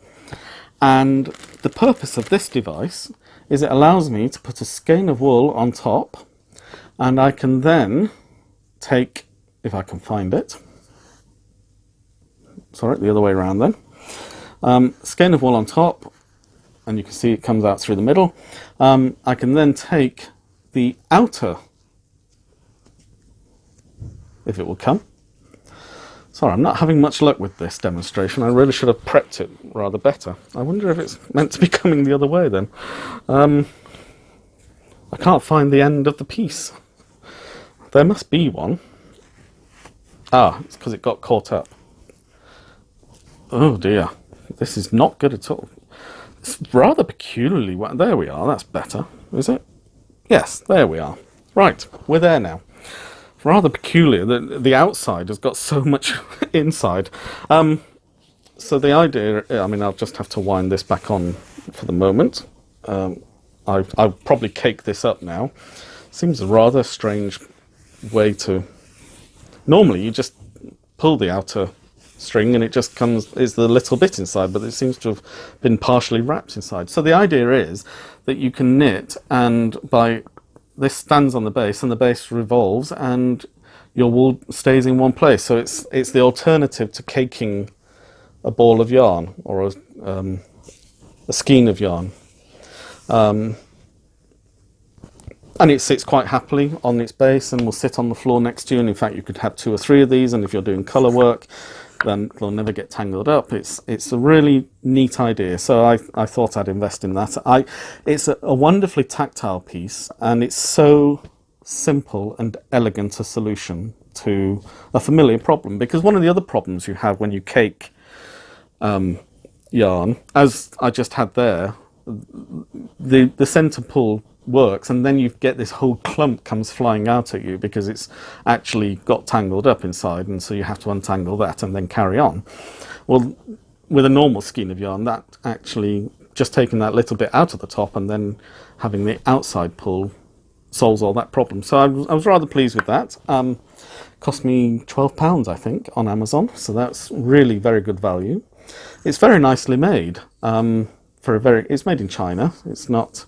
And the purpose of this device is it allows me to put a skein of wool on top, and I can then take, if I can find it, sorry, the other way around then, skein of wool on top, and you can see it comes out through the middle. I can then take the outer, if it will come. Sorry, I'm not having much luck with this demonstration. I really should have prepped it rather better. I wonder if it's meant to be coming the other way then. I can't find the end of the piece. There must be one. Ah, it's because it got caught up. Oh dear, this is not good at all. It's rather peculiarly... There we are, that's better, is it? Yes, there we are. Right, we're there now. Rather peculiar that the outside has got so much inside. So the idea, I mean, I'll just have to wind this back on for the moment. I'll probably cake this up now. Seems a rather strange way to... Normally you just pull the outer string and it just is the little bit inside, but it seems to have been partially wrapped inside. So the idea is that you can knit, and this stands on the base and the base revolves and your wool stays in one place. So it's the alternative to caking a ball of yarn or a skein of yarn. And it sits quite happily on its base and will sit on the floor next to you. And in fact, you could have 2 or 3 of these. And if you're doing colour work, then they'll never get tangled up. It's a really neat idea, so I thought I'd invest in that. It's a wonderfully tactile piece, and it's so simple and elegant a solution to a familiar problem, because one of the other problems you have when you cake yarn, as I just had there, the center pull works, and then you get this whole clump comes flying out at you because it's actually got tangled up inside, and so you have to untangle that and then carry on. Well, with a normal skein of yarn, that actually just taking that little bit out of the top and then having the outside pull solves all that problem. So I was rather pleased with that. Cost me £12, I think, on Amazon, so that's really very good value. It's very nicely made. It's made in China. It's not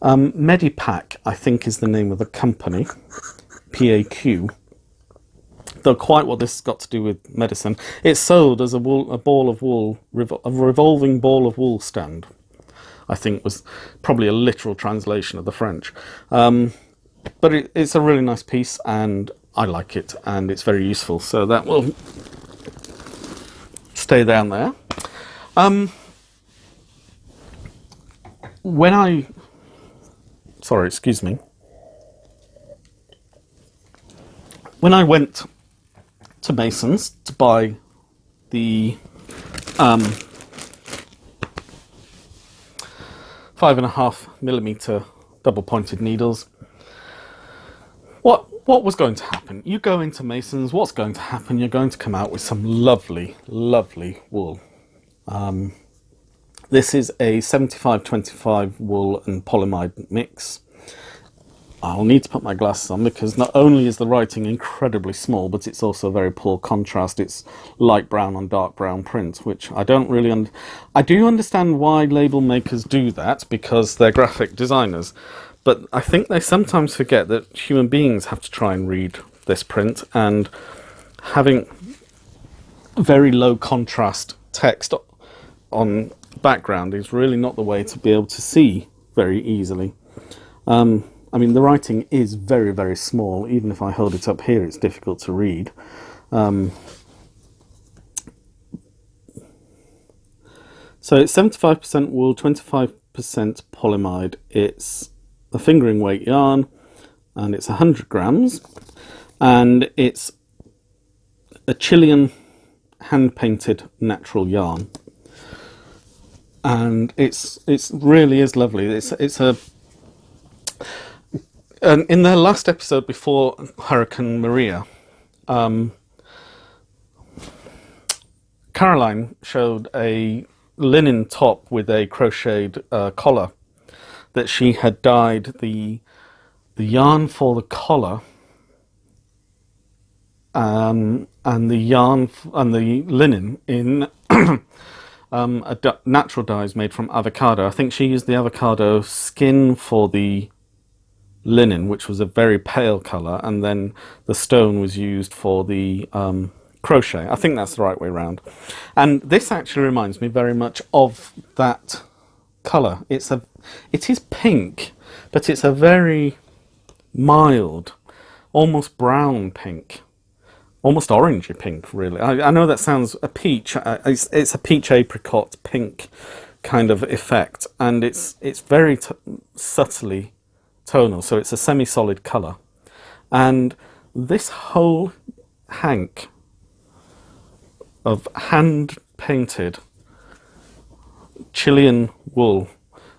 Medipack, I think, is the name of the company. PAQ. Though quite what this has got to do with medicine. It's sold as a ball of wool, a revolving ball of wool stand, I think was probably a literal translation of the French. But it's a really nice piece, and I like it, and it's very useful. So that will stay down there. Sorry, excuse me. When I went to Mason's to buy the 5.5mm double-pointed needles, what was going to happen? You go into Mason's, what's going to happen? You're going to come out with some lovely, lovely wool. This is a 75-25 wool and polyamide mix. I'll need to put my glasses on because not only is the writing incredibly small, but it's also very poor contrast. It's light brown on dark brown print, which I don't really I do understand why label makers do that, because they're graphic designers. But I think they sometimes forget that human beings have to try and read this print, and having very low contrast text on background is really not the way to be able to see very easily. I mean, the writing is very, very small. Even if I hold it up here, it's difficult to read. So it's 75% wool, 25% polyamide. It's a fingering weight yarn, and it's 100 grams, and it's a Chilean hand-painted natural yarn, and it's really is lovely. And in their last episode before Hurricane Maria, Caroline showed a linen top with a crocheted collar that she had dyed the yarn for the collar and the yarn and the linen in natural dyes made from avocado. I think she used the avocado skin for the linen, which was a very pale colour, and then the stone was used for the crochet. I think that's the right way around. And this actually reminds me very much of that colour. It is pink, but it's a very mild, almost brown pink, almost orangey pink, really. I know that sounds a peach. It's a peach apricot pink kind of effect, and it's very subtly tonal, so it's a semi-solid colour. And this whole hank of hand-painted Chilean wool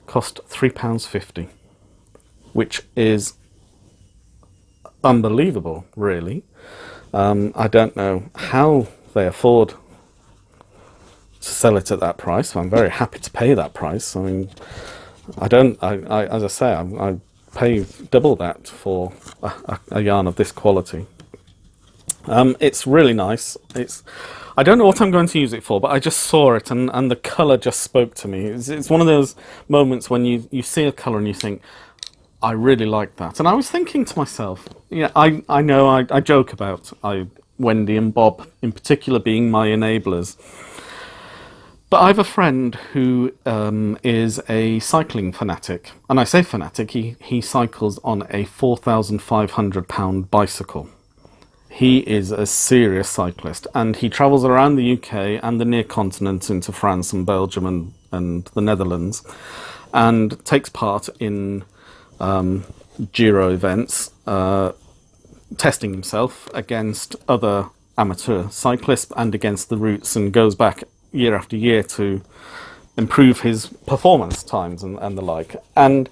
cost £3.50, which is unbelievable, really. I don't know how they afford to sell it at that price. I'm very happy to pay that price. I mean, as I say, I pay double that for a yarn of this quality. It's really nice. I don't know what I'm going to use it for, but I just saw it and the colour just spoke to me. It's one of those moments when you see a colour and you think, I really like that. And I was thinking to myself, yeah, I know I joke about Wendy and Bob in particular being my enablers. But I have a friend who is a cycling fanatic. And I say fanatic, he cycles on a £4,500 bicycle. he is a serious cyclist, and he travels around the UK and the near continent into France and Belgium and the Netherlands, and takes part in Giro events, testing himself against other amateur cyclists and against the routes, and goes back year after year to improve his performance times and the like. And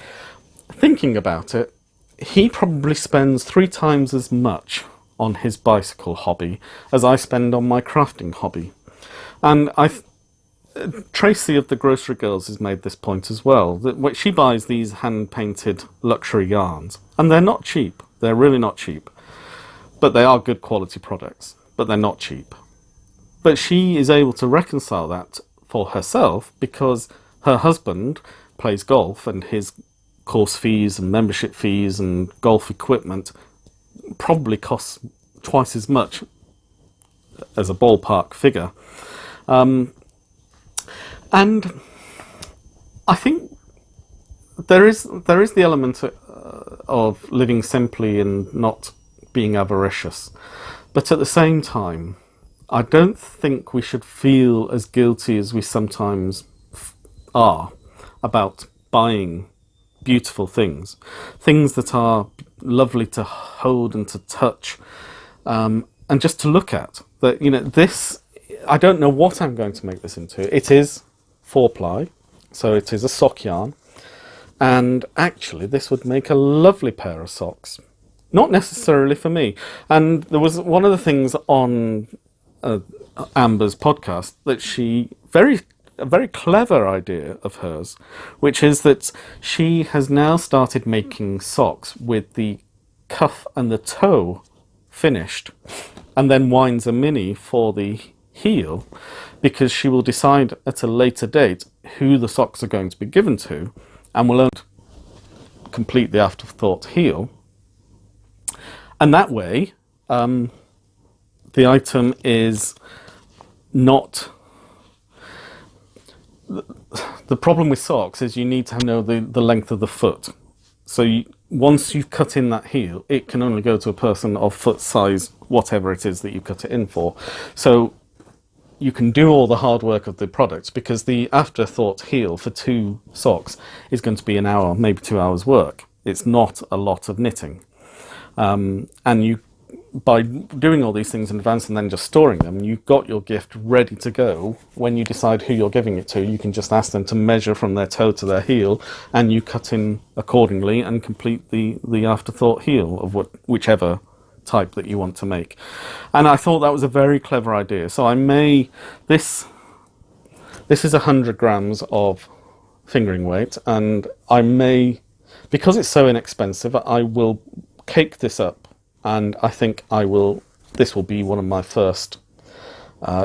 thinking about it, he probably spends 3 times as much on his bicycle hobby as I spend on my crafting hobby. And Tracy of the Grocery Girls has made this point as well, that she buys these hand-painted luxury yarns, and they're not cheap. They're really not cheap. But they are good quality products, but they're not cheap. But she is able to reconcile that for herself because her husband plays golf, and his course fees and membership fees and golf equipment probably costs twice as much as a ballpark figure. And I think there is the element of living simply and not being avaricious. But at the same time, I don't think we should feel as guilty as we sometimes are about buying beautiful things that are lovely to hold and to touch, and just to look at. That, you know, this, I don't know what I'm going to make this into. It is 4-ply, so it is a sock yarn, and actually this would make a lovely pair of socks. Not necessarily for me. And there was one of the things on Amber's podcast that a very clever idea of hers, which is that she has now started making socks with the cuff and the toe finished, and then winds a mini for the heel, because she will decide at a later date who the socks are going to be given to, and will only complete the afterthought heel. And that way, the item is not... The problem with socks is you need to know the length of the foot. So once you've cut in that heel, it can only go to a person of foot size, whatever it is that you cut it in for. So you can do all the hard work of the products, because the afterthought heel for 2 socks is going to be an hour, maybe 2 hours work. It's not a lot of knitting. And you, by doing all these things in advance and then just storing them, you've got your gift ready to go. When you decide who you're giving it to, you can just ask them to measure from their toe to their heel, and you cut in accordingly and complete the afterthought heel of whichever type that you want to make. And I thought that was a very clever idea. So this is 100 grams of fingering weight, and I may, because it's so inexpensive, I will cake this up, and I think this will be one of my first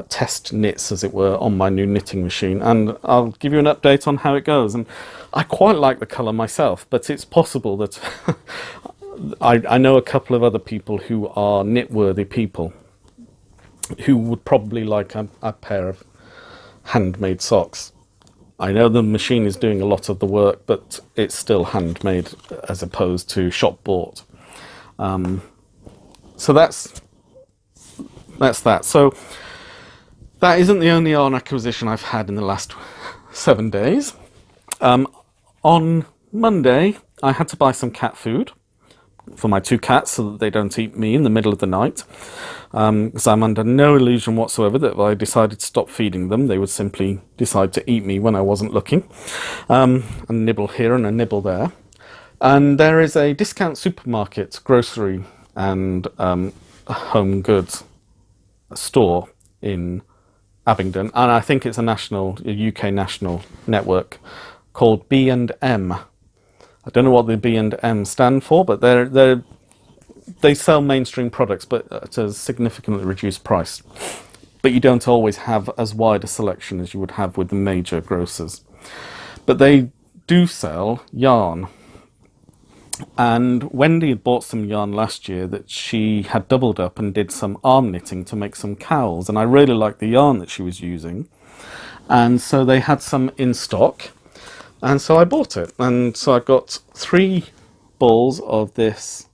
test knits, as it were, on my new knitting machine, and I'll give you an update on how it goes. And I quite like the colour myself, but it's possible that I know a couple of other people who are knit-worthy people who would probably like a pair of handmade socks. I know the machine is doing a lot of the work, but it's still handmade as opposed to shop-bought. So that's that. So that isn't the only yarn acquisition I've had in the last 7 days. On Monday, I had to buy some cat food for my 2 cats so that they don't eat me in the middle of the night. Because I'm under no illusion whatsoever that if I decided to stop feeding them, they would simply decide to eat me when I wasn't looking. And nibble here and a nibble there. And there is a discount supermarket, grocery and home goods store in Abingdon, and I think it's a UK national network called B&M. I don't know what the B&M stand for, but they sell mainstream products, but at a significantly reduced price. But you don't always have as wide a selection as you would have with the major grocers. But they do sell yarn. And Wendy had bought some yarn last year that she had doubled up and did some arm knitting to make some cowls, and I really liked the yarn that she was using, and so they had some in stock, and so I bought it. And so I got 3 balls of this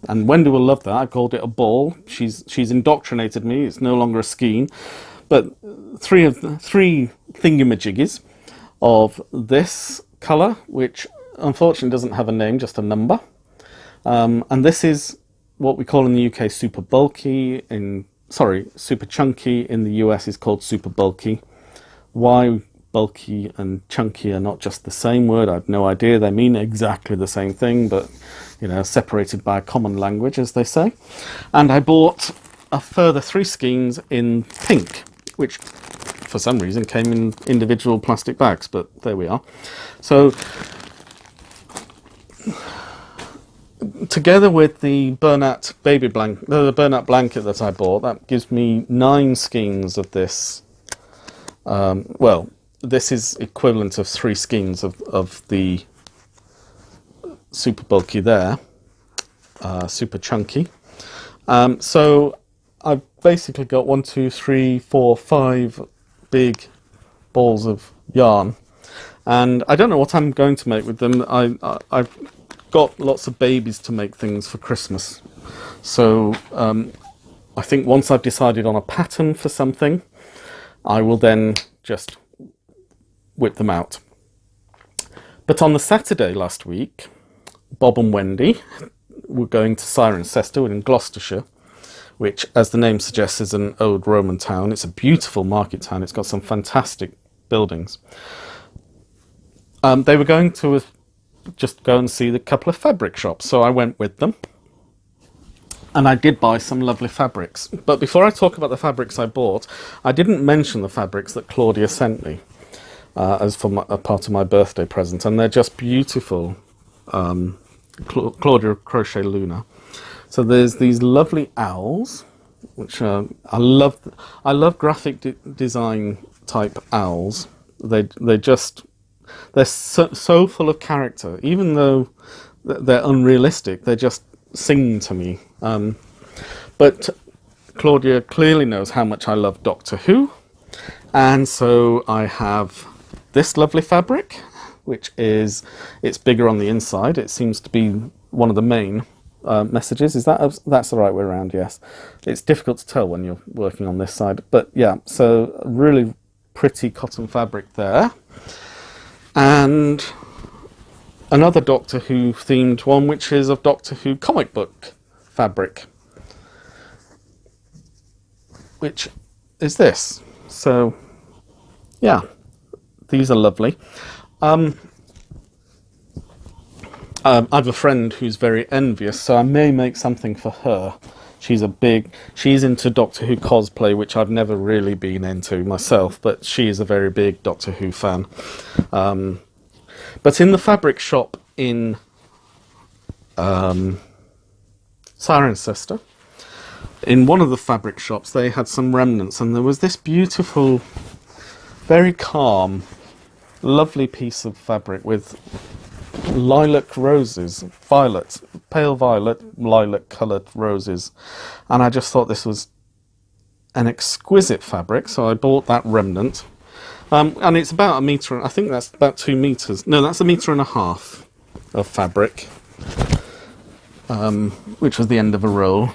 And Wendy will love that. I called it a ball. She's indoctrinated me. It's no longer a skein. But three thingamajiggies of this colour, which unfortunately doesn't have a name, just a number. And this is what we call in the UK super bulky. Super chunky. In the US is called super bulky. Why bulky and chunky are not just the same word, I have no idea. They mean exactly the same thing, but you know, separated by a common language, as they say. And I bought a further 3 skeins in pink, which for some reason came in individual plastic bags, but there we are. So together with the burnout the burnout blanket that I bought, that gives me 9 skeins of this. Well, this is equivalent of 3 skeins of the super bulky there, super chunky. So I've basically got 1, 2, 3, 4, 5 big balls of yarn, and I don't know what I'm going to make with them. I've got lots of babies to make things for Christmas, so I think once I've decided on a pattern for something, I will then just whip them out. But on the Saturday last week, Bob and Wendy were going to Cirencester in Gloucestershire, which, as the name suggests, is an old Roman town. It's a beautiful market town. It's got some fantastic buildings. They were going to just go and see the couple of fabric shops, so I went with them. And I did buy some lovely fabrics. But before I talk about the fabrics I bought, I didn't mention the fabrics that Claudia sent me as for a part of my birthday present. And they're just beautiful. Claudia Crochet Luna. So there's these lovely owls, which I love graphic design type owls. They're so full of character. Even though they're unrealistic, they just sing to me. But Claudia clearly knows how much I love Doctor Who, and so I have this lovely fabric, which is, it's bigger on the inside. It seems to be one of the main messages. That's the right way around? Yes. It's difficult to tell when you're working on this side, but yeah. So really pretty cotton fabric there, and another Doctor Who themed one, which is of Doctor Who comic book fabric, which is this. So yeah, these are lovely. I have a friend who's very envious, so I may make something for her. She's into Doctor Who cosplay, which I've never really been into myself, but she is a very big Doctor Who fan. But in the fabric shop in Cirencester, in one of the fabric shops, they had some remnants, and there was this beautiful, very calm, lovely piece of fabric with lilac roses, pale violet, lilac coloured roses, and I just thought this was an exquisite fabric, so I bought that remnant. And it's about a metre, I think that's about 2 metres, no, that's 1.5 metres of fabric, which was the end of a roll.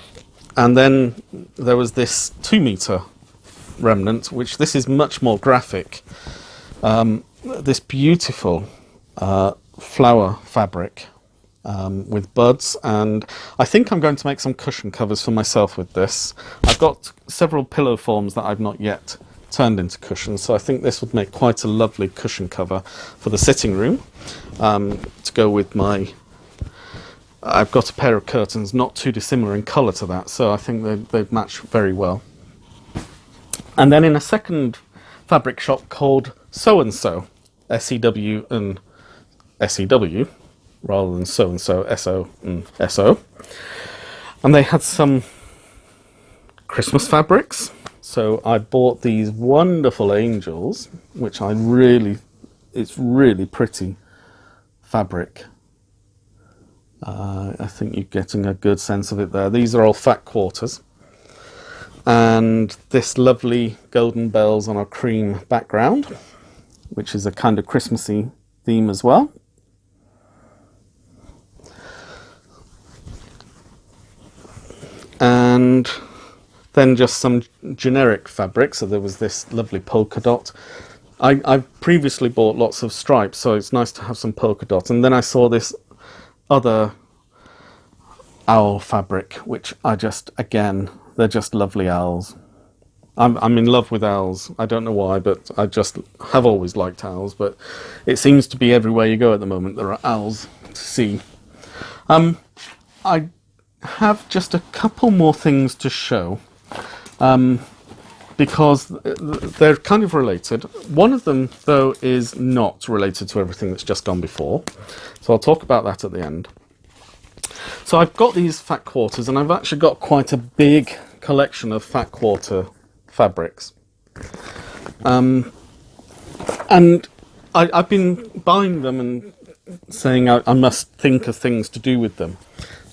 And then there was this 2 metre remnant, which this is much more graphic, this beautiful flower fabric with buds, and I think I'm going to make some cushion covers for myself with this. I've got several pillow forms that I've not yet turned into cushions, so I think this would make quite a lovely cushion cover for the sitting room, to go with my... I've got a pair of curtains not too dissimilar in colour to that, so I think they'd match very well. And then in a second fabric shop called So-and-So, S-E-W and S-E-W, rather than so-and-so, S-O and S-O. And they had some Christmas fabrics. So I bought these wonderful angels, which it's really pretty fabric. I think you're getting a good sense of it there. These are all fat quarters. And this lovely golden bells on a cream background, which is a kind of Christmassy theme as well. and then just some generic fabric. So there was this lovely polka dot. I've previously bought lots of stripes, so it's nice to have some polka dot. And then I saw this other owl fabric, which again, they're just lovely owls. I'm in love with owls. I don't know why, but I just have always liked owls. But it seems to be everywhere you go at the moment, there are owls to see. I have just a couple more things to show, because they're kind of related. One of them, though, is not related to everything that's just gone before. So I'll talk about that at the end. So I've got these fat quarters, and I've actually got quite a big collection of fat quarter fabrics. And I've been buying them and saying I must think of things to do with them.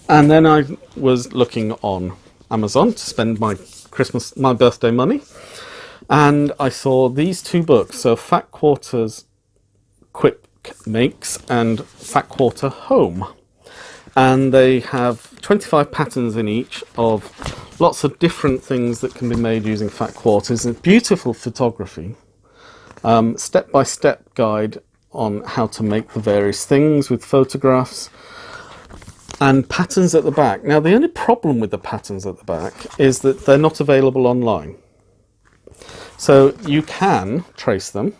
And then I was looking on Amazon to spend my birthday money. And I saw these two books, so Fat Quarters Quick Makes and Fat Quarter Home. And they have 25 patterns in each of lots of different things that can be made using fat quarters, and beautiful photography, step-by-step guide on how to make the various things with photographs, and patterns at the back. Now, the only problem with the patterns at the back is that they're not available online. So you can trace them,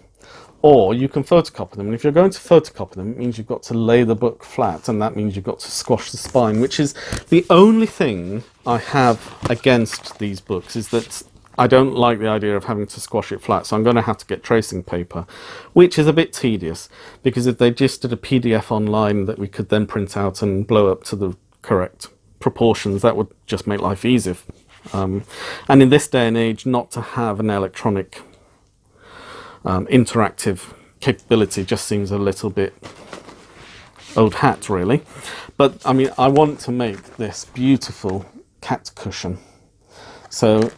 or you can photocopy them. And if you're going to photocopy them, it means you've got to lay the book flat, and that means you've got to squash the spine, which is the only thing I have against these books, is that I don't like the idea of having to squash it flat. So I'm going to have to get tracing paper, which is a bit tedious, because if they just did a PDF online that we could then print out and blow up to the correct proportions, that would just make life easier. And in this day and age, not to have an electronic interactive capability just seems a little bit old hat, really. But I mean, I want to make this beautiful cat cushion. So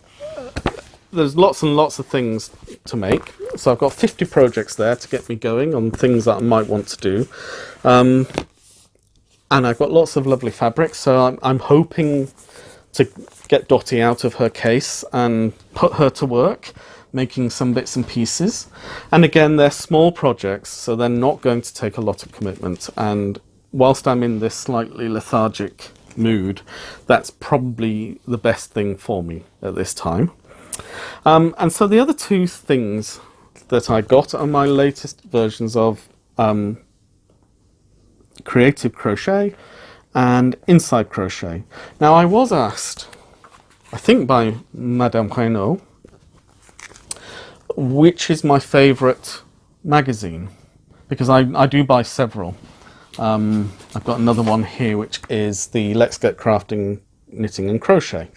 there's lots and lots of things to make. So I've got 50 projects there to get me going on things that I might want to do. And I've got lots of lovely fabrics. So I'm hoping to get Dottie out of her case and put her to work, making some bits and pieces. And again, they're small projects, so they're not going to take a lot of commitment. And whilst I'm in this slightly lethargic mood, that's probably the best thing for me at this time. And so the other two things that I got are my latest versions of Creative Crochet and Inside Crochet. Now, I was asked, I think by Madame Renaud, which is my favourite magazine, because I do buy several. I've got another one here, which is the Let's Get Crafting, Knitting and Crochet.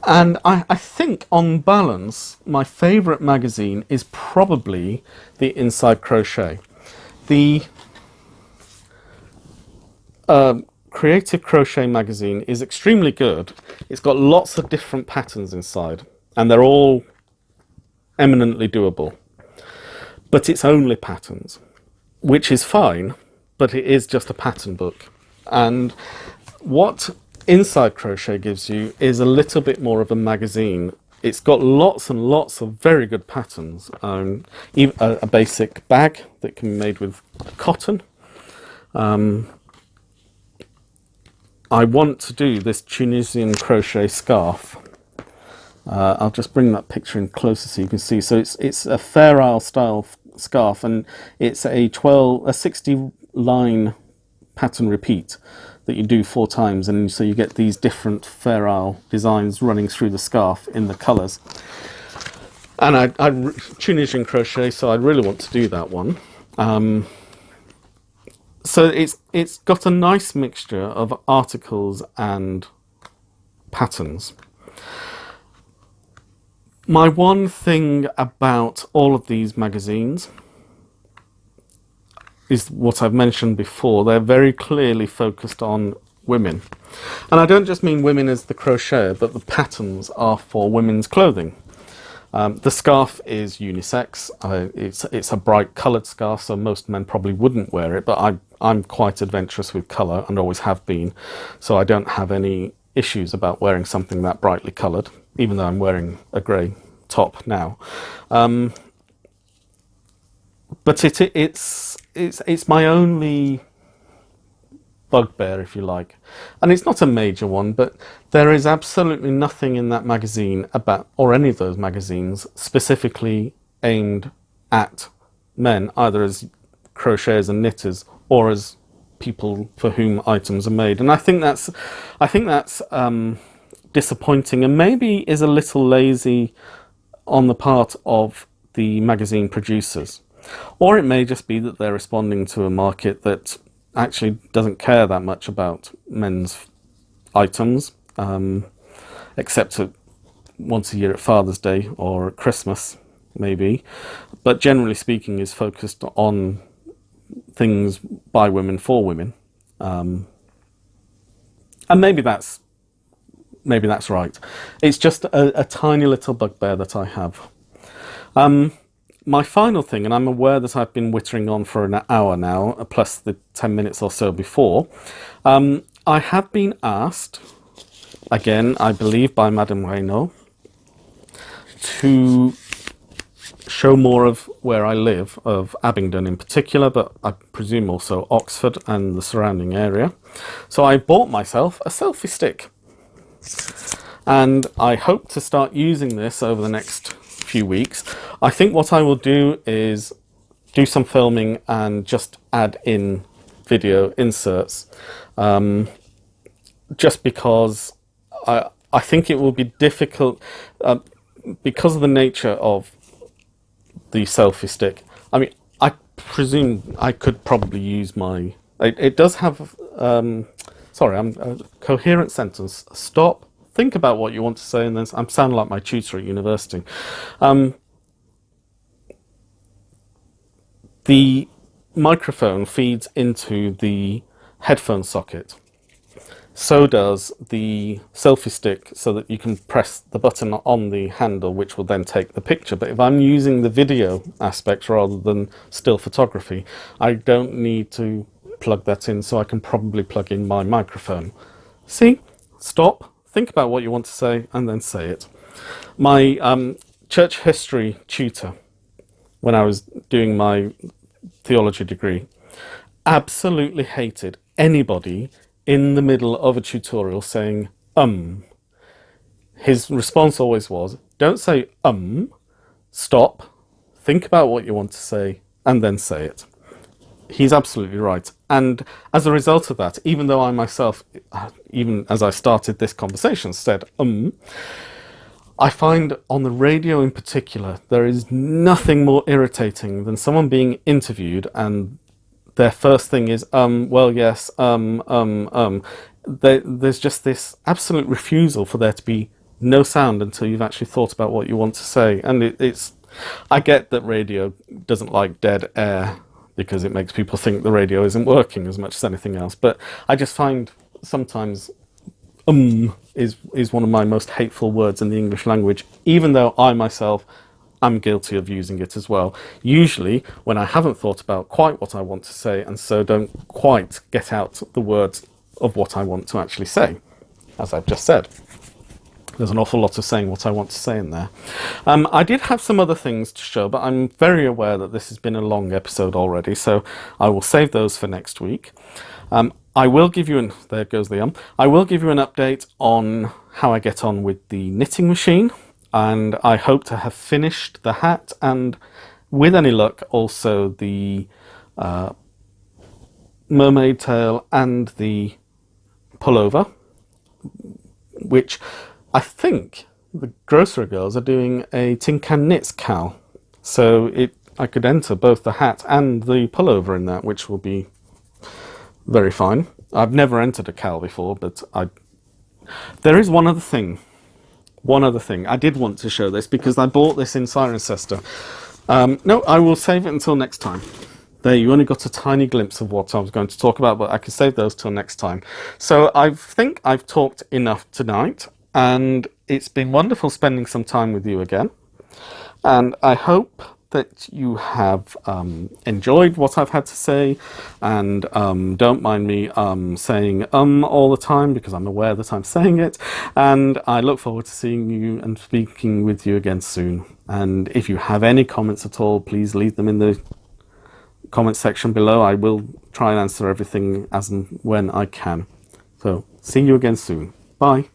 And I think, on balance, my favourite magazine is probably the Inside Crochet. The Creative Crochet magazine is extremely good. It's got lots of different patterns inside, and they're all eminently doable. But it's only patterns, which is fine, but it is just a pattern book. And what Inside Crochet gives you is a little bit more of a magazine. It's got lots and lots of very good patterns. Even a basic bag that can be made with cotton. I want to do this Tunisian crochet scarf. I'll just bring that picture in closer so you can see. So it's a Fair Isle style scarf, and it's a 60 line pattern repeat that you do 4 times, and so you get these different Fair Isle designs running through the scarf in the colours. And I Tunisian crochet, so I really want to do that one. So it's got a nice mixture of articles and patterns. My one thing about all of these magazines is what I've mentioned before. They're very clearly focused on women. And I don't just mean women as the crocheter, but the patterns are for women's clothing. The scarf is unisex. It's a bright coloured scarf, so most men probably wouldn't wear it, but I'm quite adventurous with colour and always have been, so I don't have any issues about wearing something that brightly coloured, even though I'm wearing a grey top now. But it's my only bugbear, if you like, and it's not a major one, but there is absolutely nothing in that magazine about, or any of those magazines, specifically aimed at men, either as crocheters and knitters or as people for whom items are made. And I think that's disappointing, and maybe is a little lazy on the part of the magazine producers. Or it may just be that they're responding to a market that actually doesn't care that much about men's items, except once a year at Father's Day or at Christmas, maybe. But generally speaking, is focused on things by women for women. And maybe that's right. It's just a tiny little bugbear that I have. My final thing, and I'm aware that I've been whittering on for an hour now, plus the 10 minutes or so before. I have been asked, again, I believe by Madame Reynaud, to show more of where I live, of Abingdon in particular, but I presume also Oxford and the surrounding area. So I bought myself a selfie stick. And I hope to start using this over the next few weeks. I think what I will do is do some filming and just add in video inserts, just because I think it will be difficult because of the nature of the selfie stick. I mean, I presume I could probably use my... It does have... sorry, I'm a coherent sentence. Stop. Think about what you want to say, and then I'm sounding like my tutor at university. The microphone feeds into the headphone socket. So does the selfie stick, so that you can press the button on the handle, which will then take the picture. But if I'm using the video aspect rather than still photography, I don't need to plug that in, so I can probably plug in my microphone. See? Stop. Think about what you want to say, and then say it. My church history tutor, when I was doing my theology degree, absolutely hated anybody in the middle of a tutorial saying, His response always was, don't say, stop, think about what you want to say, and then say it. He's absolutely right. And as a result of that, even though I myself, even as I started this conversation, said, I find on the radio in particular, there is nothing more irritating than someone being interviewed and their first thing is, well, yes, there's just this absolute refusal for there to be no sound until you've actually thought about what you want to say. And it's, I get that radio doesn't like dead air, because it makes people think the radio isn't working as much as anything else. But I just find sometimes is one of my most hateful words in the English language, even though I myself am guilty of using it as well. Usually when I haven't thought about quite what I want to say, and so don't quite get out the words of what I want to actually say, as I've just said. There's an awful lot of saying what I want to say in there. I did have some other things to show, but I'm very aware that this has been a long episode already, so I will save those for next week. I will give you there goes the I will give you an update on how I get on with the knitting machine, and I hope to have finished the hat, and with any luck also the mermaid tail and the pullover, which I think the grocery girls are doing a Tin Can Knits cow, so I could enter both the hat and the pullover in that, which will be very fine. I've never entered a cow before, but there is one other thing. I did want to show this because I bought this in Cirencester. No, I will save it until next time. There, you only got a tiny glimpse of what I was going to talk about, but I can save those till next time. So I think I've talked enough tonight, and it's been wonderful spending some time with you again. And I hope that you have enjoyed what I've had to say, and don't mind me saying all the time, because I'm aware that I'm saying it, and I look forward to seeing you and speaking with you again soon. And if you have any comments at all, please leave them in the comment section below. I will try and answer everything as and when I can. So see you again soon. Bye.